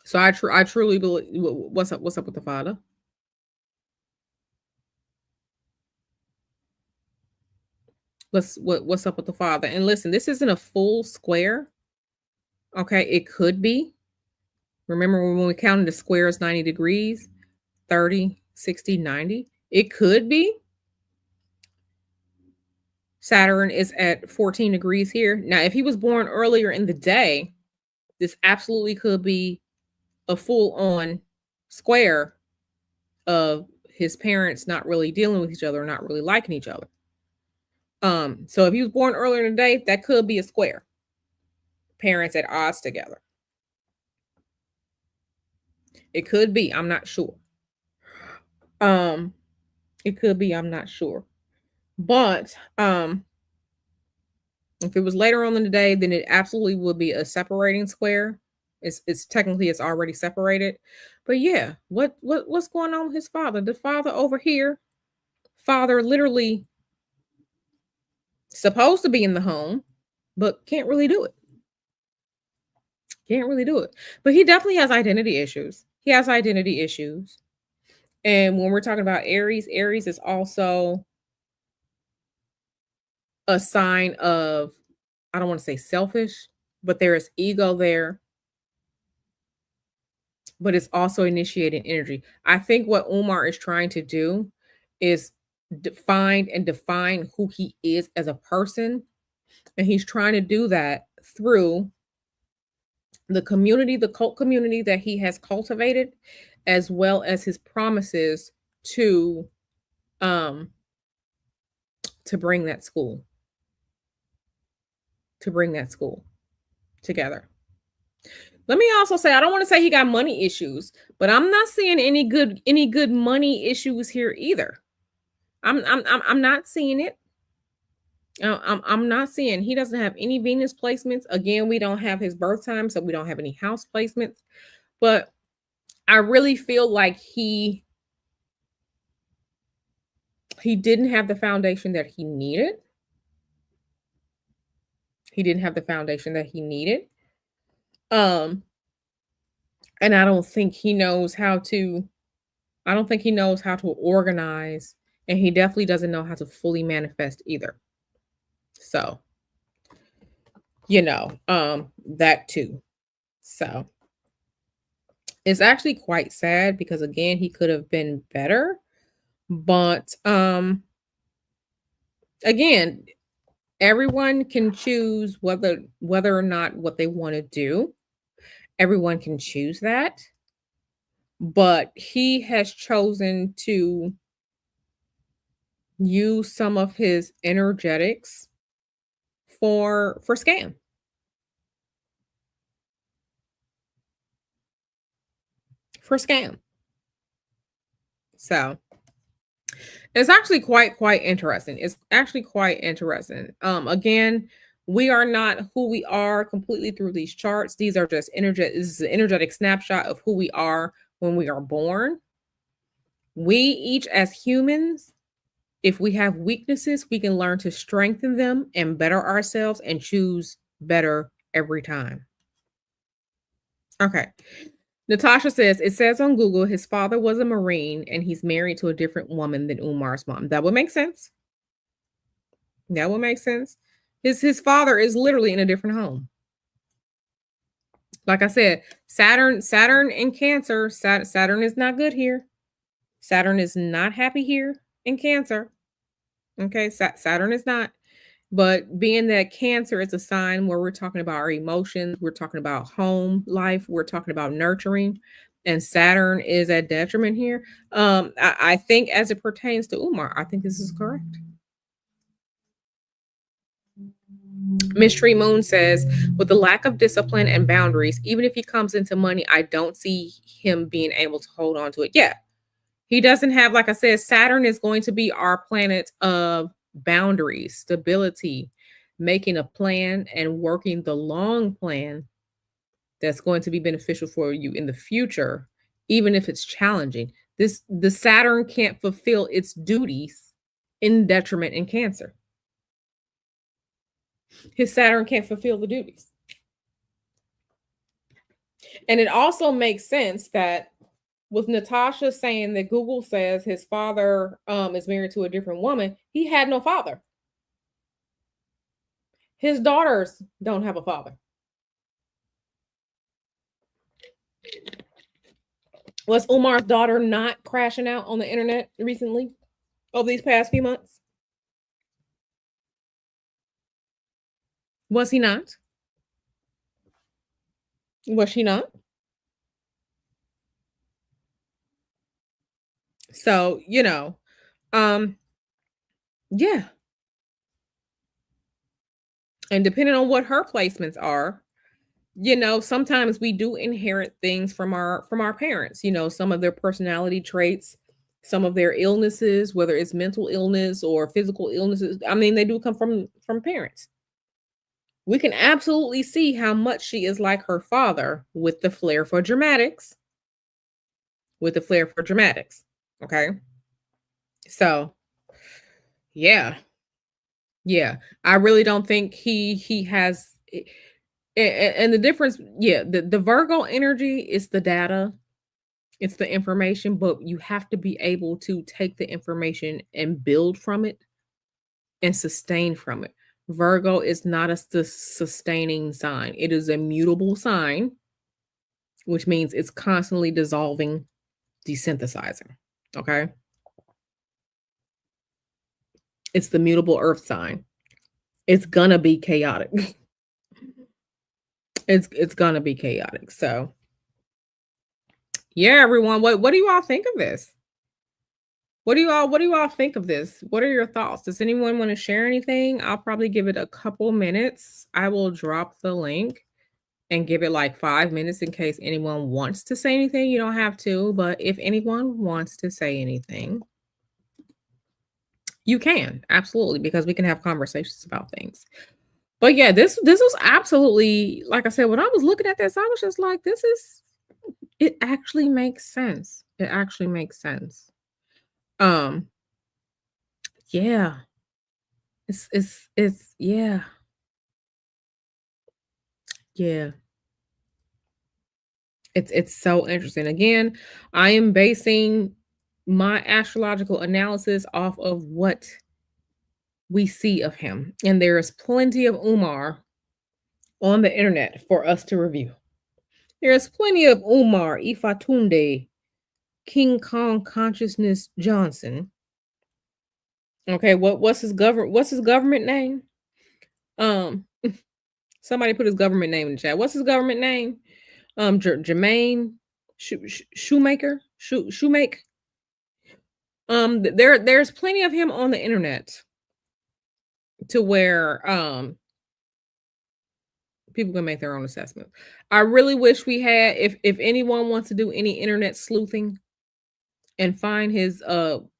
So I truly believe, what's up with the father? What's up with the father? And listen, this isn't a full square. Okay, it could be. Remember when we counted the squares 90 degrees, 30, 60, 90? It could be. Saturn is at 14 degrees here. Now, if he was born earlier in the day, this absolutely could be a full on square of his parents not really dealing with each other, not really liking each other. So if he was born earlier in the day, that could be a square. Parents at odds together. It could be, I'm not sure. Um, it could be, I'm not sure. But if it was later on in the day, then it absolutely would be a separating square. It's technically it's already separated. But yeah, what's going on with his father? The father over here, father literally supposed to be in the home, but can't really do it. Can't really do it. But he definitely has identity issues. He has identity issues. And when we're talking about Aries, Aries is also a sign of, I don't want to say selfish, but there is ego there, but it's also initiating energy. I think what Umar is trying to do is define who he is as a person. And he's trying to do that through the community, the cult community that he has cultivated, as well as his promises to um to bring that school, to bring that school together. Let me also say I don't want to say he got money issues, but I'm not seeing any good money issues here either. I'm not seeing it. I'm not seeing he doesn't have any Venus placements. Again, we don't have his birth time, so we don't have any house placements. But I really feel like he didn't have the foundation that he needed. He didn't have the foundation that he needed. Um, and I don't think he knows how to organize, and he definitely doesn't know how to fully manifest either. So, that too. So, it's actually quite sad because again, he could have been better, but again, everyone can choose whether or not what they want to do. Everyone can choose that, but he has chosen to use some of his energetics for scam. For scam. So it's actually quite interesting. It's actually quite interesting. Again, we are not who we are completely through these charts. These are just energetic. This is an energetic snapshot of who we are when we are born. We each as humans, if we have weaknesses, we can learn to strengthen them and better ourselves and choose better every time. Okay. Natasha says, it says on Google his father was a Marine and he's married to a different woman than Umar's mom. That would make sense. That would make sense. His father is literally in a different home. Like I said, Saturn in Cancer, Saturn is not good here. Saturn is not happy here in Cancer. Okay, Saturn is not. But being that Cancer is a sign where we're talking about our emotions, we're talking about home life, we're talking about nurturing, and Saturn is at detriment here. I think as it pertains to Umar, I think this is correct. Mystery Moon says, with the lack of discipline and boundaries, even if he comes into money, I don't see him being able to hold on to it. Yeah, he doesn't have, like I said, Saturn is going to be our planet of boundaries, stability, making a plan and working the long plan that's going to be beneficial for you in the future, even if it's challenging. The Saturn can't fulfill its duties in detriment in Cancer. His Saturn can't fulfill the duties. And it also makes sense that with Natasha saying that Google says his father is married to a different woman, he had no father. His daughters don't have a father. Was Umar's daughter not crashing out on the internet recently over these past few months? Was he not? Was she not? So, um, yeah. And depending on what her placements are, sometimes we do inherit things from our parents, some of their personality traits, some of their illnesses, whether it's mental illness or physical illnesses. I mean, they do come from parents. We can absolutely see how much she is like her father with the flair for dramatics, with the flair for dramatics. Okay? So, yeah. Yeah. I really don't think he has and the difference, yeah, the Virgo energy is the data. It's the information, but you have to be able to take the information and build from it and sustain from it. Virgo is not a sustaining sign. It is a mutable sign, which means it's constantly dissolving, desynthesizing. Okay? It's the mutable earth sign. It's gonna be chaotic. It's gonna be chaotic. So, yeah, everyone, what do you all think of this? What do you all think of this? What are your thoughts? Does anyone want to share anything? I'll probably give it a couple minutes. I will drop the link and give it like 5 minutes in case anyone wants to say anything. You don't have to, but if anyone wants to say anything, you can. Absolutely, because we can have conversations about things. But yeah, this was absolutely, like I said, when I was looking at this, I was just like, it actually makes sense. It actually makes sense. Um, yeah. It's yeah. Yeah. It's so interesting. Again, I am basing my astrological analysis off of what we see of him. And there's plenty of Umar on the internet for us to review. There's plenty of Umar, Ifatunde, King Kong Consciousness Johnson. Okay, what's his government name? Um Somebody put his government name in the chat. What's his government name? Jermaine Shoemaker? Shoemake? There's plenty of him on the internet to where people can make their own assessment. I really wish we had, if anyone wants to do any internet sleuthing and find his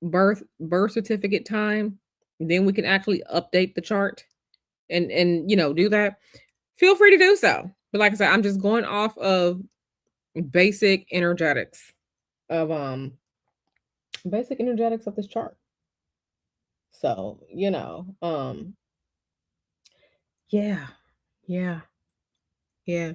birth certificate time, then we can actually update the chart and do that. Feel free to do so. But like I said, I'm just going off of basic energetics of this chart. So, yeah. Yeah. Yeah.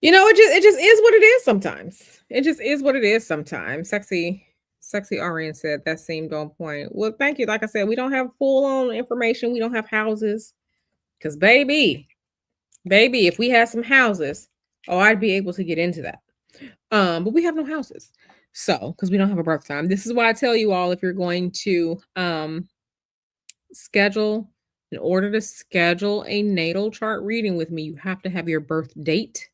It just is what it is sometimes. It just is what it is sometimes. Sexy Orion said that seemed on point. Well, thank you. Like I said, we don't have full on information. We don't have houses. Cause baby, if we had some houses, oh, I'd be able to get into that. But we have no houses. So, because we don't have a birth time. This is why I tell you all, if you're going to schedule in order to schedule a natal chart reading with me, you have to have your birth date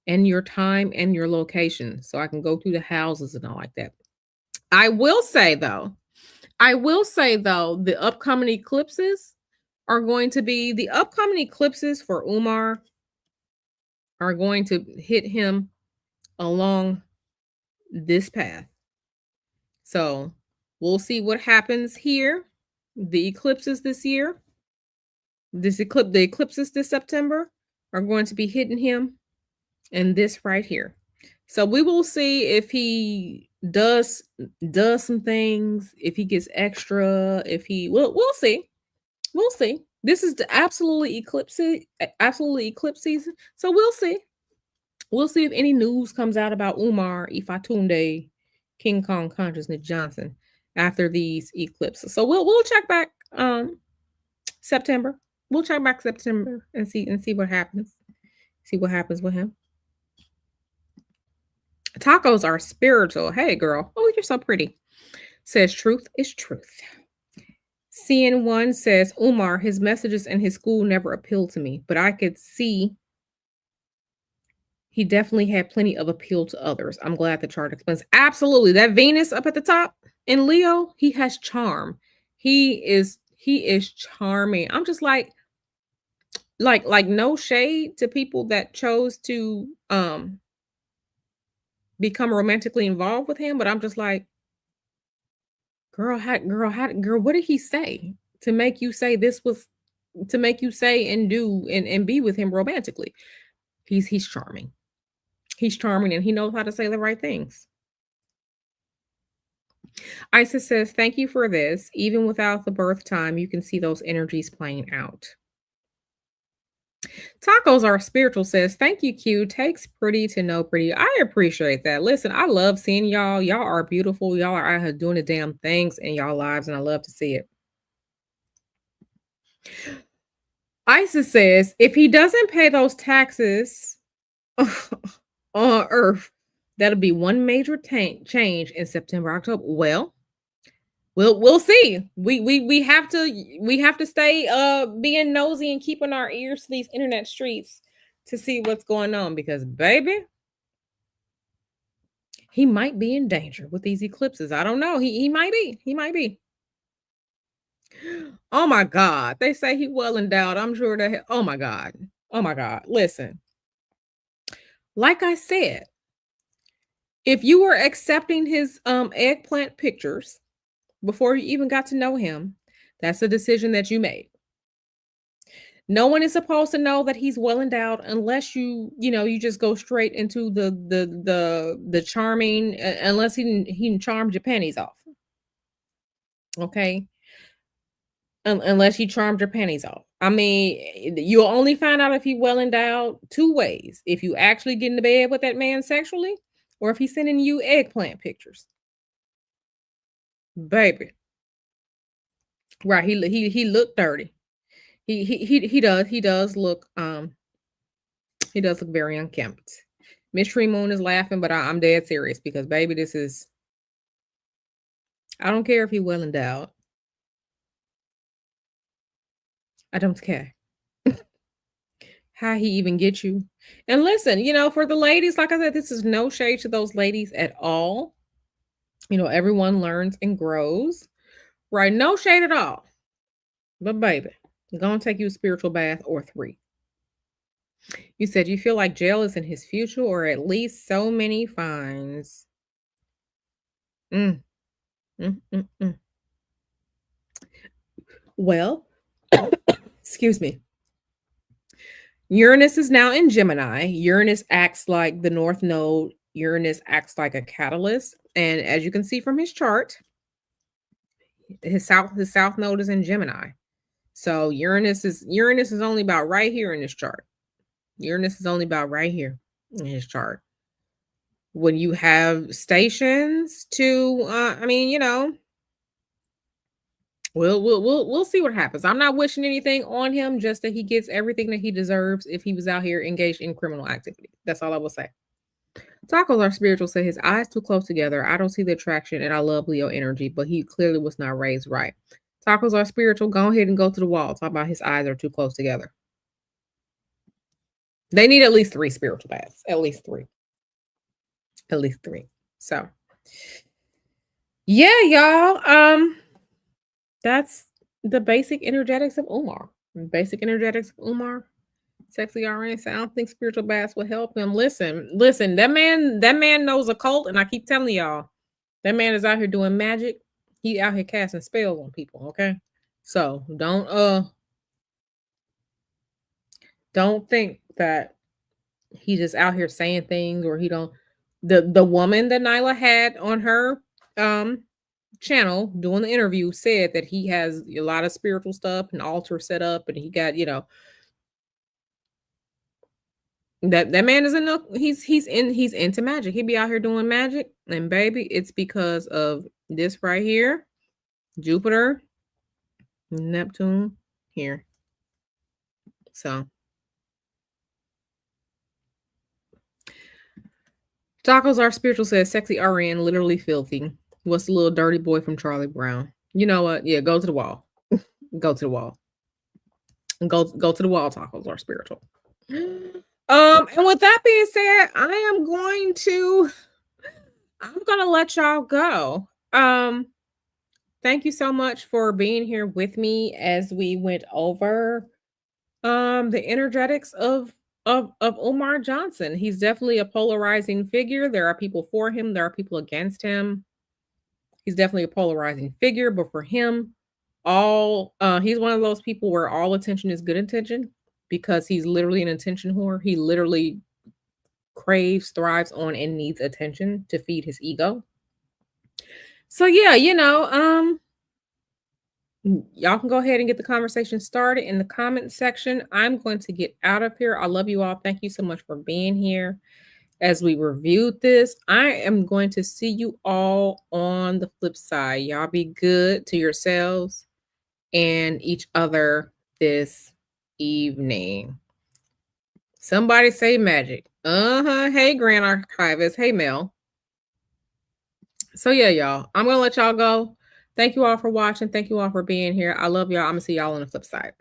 and your time and your location so I can go through the houses and all like that. I will say though, the upcoming eclipses for Umar are going to hit him along this path. So we'll see what happens here. The eclipses this year, the eclipses this September are going to be hitting him and this right here. So we will see if he does some things, if he gets extra, if he we'll see. We'll see. This is the absolutely eclipse season. So we'll see. We'll see if any news comes out about Umar Ifatunde, King Kong Consciousness Johnson after these eclipses. So we'll check back September. We'll check back September and see what happens. See what happens with him. Tacos are spiritual. Hey, girl. Oh, you're so pretty. Says truth is truth. CN1 says, Umar, his messages in his school never appealed to me, but I could see he definitely had plenty of appeal to others. I'm glad the chart explains. Absolutely. That Venus up at the top in Leo, he has charm. He is charming. I'm just like no shade to people that chose to become romantically involved with him, but I'm just like, girl, what did he say to make you say this was to make you say and do and be with him romantically? He's charming. He's charming and he knows how to say the right things. Isis says, thank you for this. Even without the birth time, you can see those energies playing out. Tacos are spiritual says, thank you, Q. Takes pretty to know pretty. I appreciate that. Listen, I love seeing y'all. Y'all are beautiful. Y'all are out here doing the damn things in y'all lives, and I love to see it. Isis says, if he doesn't pay those taxes on Earth, that'll be one major change in September, October. Well, we'll see. We have to stay being nosy and keeping our ears to these internet streets to see what's going on because baby, he might be in danger with these eclipses. I don't know. He might be. He might be. Oh my God. They say he well endowed. I'm sure that oh my God. Oh my God. Listen. Like I said, if you were accepting his eggplant pictures before you even got to know him, that's a decision that you made. No one is supposed to know that he's well endowed unless you just go straight into the charming unless he charmed your panties off. Okay? Unless you charmed your panties off. I mean, you'll only find out if he's well endowed two ways. If you actually get into bed with that man sexually or if he's sending you eggplant pictures. Baby. Right, he looked dirty. He does look very unkempt. Mystery Moon is laughing, but I'm dead serious because baby, I don't care if he well endowed. I don't care how he even gets you. And listen, for the ladies, like I said, this is no shade to those ladies at all. Everyone learns and grows, right? No shade at all. But baby, I'm gonna take you a spiritual bath or three. You said you feel like jail is in his future, or at least so many fines. Mm, mm, mm, mm. Well, excuse me. Uranus is now in Gemini. Uranus acts like the North Node. Uranus acts like a catalyst. And as you can see from his chart, his south node is in Gemini. So Uranus is only about right here in this chart. Uranus is only about right here in his chart. When you have stations to we'll see what happens. I'm not wishing anything on him, just that he gets everything that he deserves if he was out here engaged in criminal activity. That's all I will say. Tacos are spiritual, say his eyes too close together. I don't see the attraction and I love Leo energy, but he clearly was not raised right. Tacos are spiritual. Go ahead and go to the wall. Talk about his eyes are too close together. They need at least 3 spiritual baths. At least 3. At least 3. So yeah, y'all. That's the basic energetics of Umar. Basic energetics of Umar. Sexy RN. So I don't think spiritual baths will help him. Listen. That man knows a cult, and I keep telling y'all, that man is out here doing magic. He out here casting spells on people. Okay, so don't think that he just out here saying things or he don't. The woman that Nyla had on her channel doing the interview said that he has a lot of spiritual stuff and altar set up, and he got that man is he's into magic. He be out here doing magic, and baby, it's because of this right here, Jupiter, Neptune here. So tacos are spiritual, says sexy RN, literally filthy. What's the little dirty boy from Charlie Brown? You know what? Yeah, go to the wall. Go to the wall. Go to the wall. Tacos are spiritual. And with that being said, I'm gonna let y'all go. Thank you so much for being here with me as we went over the energetics of Umar Johnson. He's definitely a polarizing figure. There are people for him, there are people against him. He's definitely a polarizing figure, but for him, all he's one of those people where all attention is good attention because he's literally an attention whore. He literally craves, thrives on, and needs attention to feed his ego. So yeah, y'all can go ahead and get the conversation started in the comment section. I'm going to get out of here. I love you all. Thank you so much for being here as we reviewed this. I am going to see you all on the flip side. Y'all be good to yourselves and each other this evening. Somebody say magic. Hey, Grand Archivist. Hey, Mel. So yeah, y'all, I'm gonna let y'all go. Thank you all for watching. Thank you all for being here. I love y'all. I'm gonna see y'all on the flip side.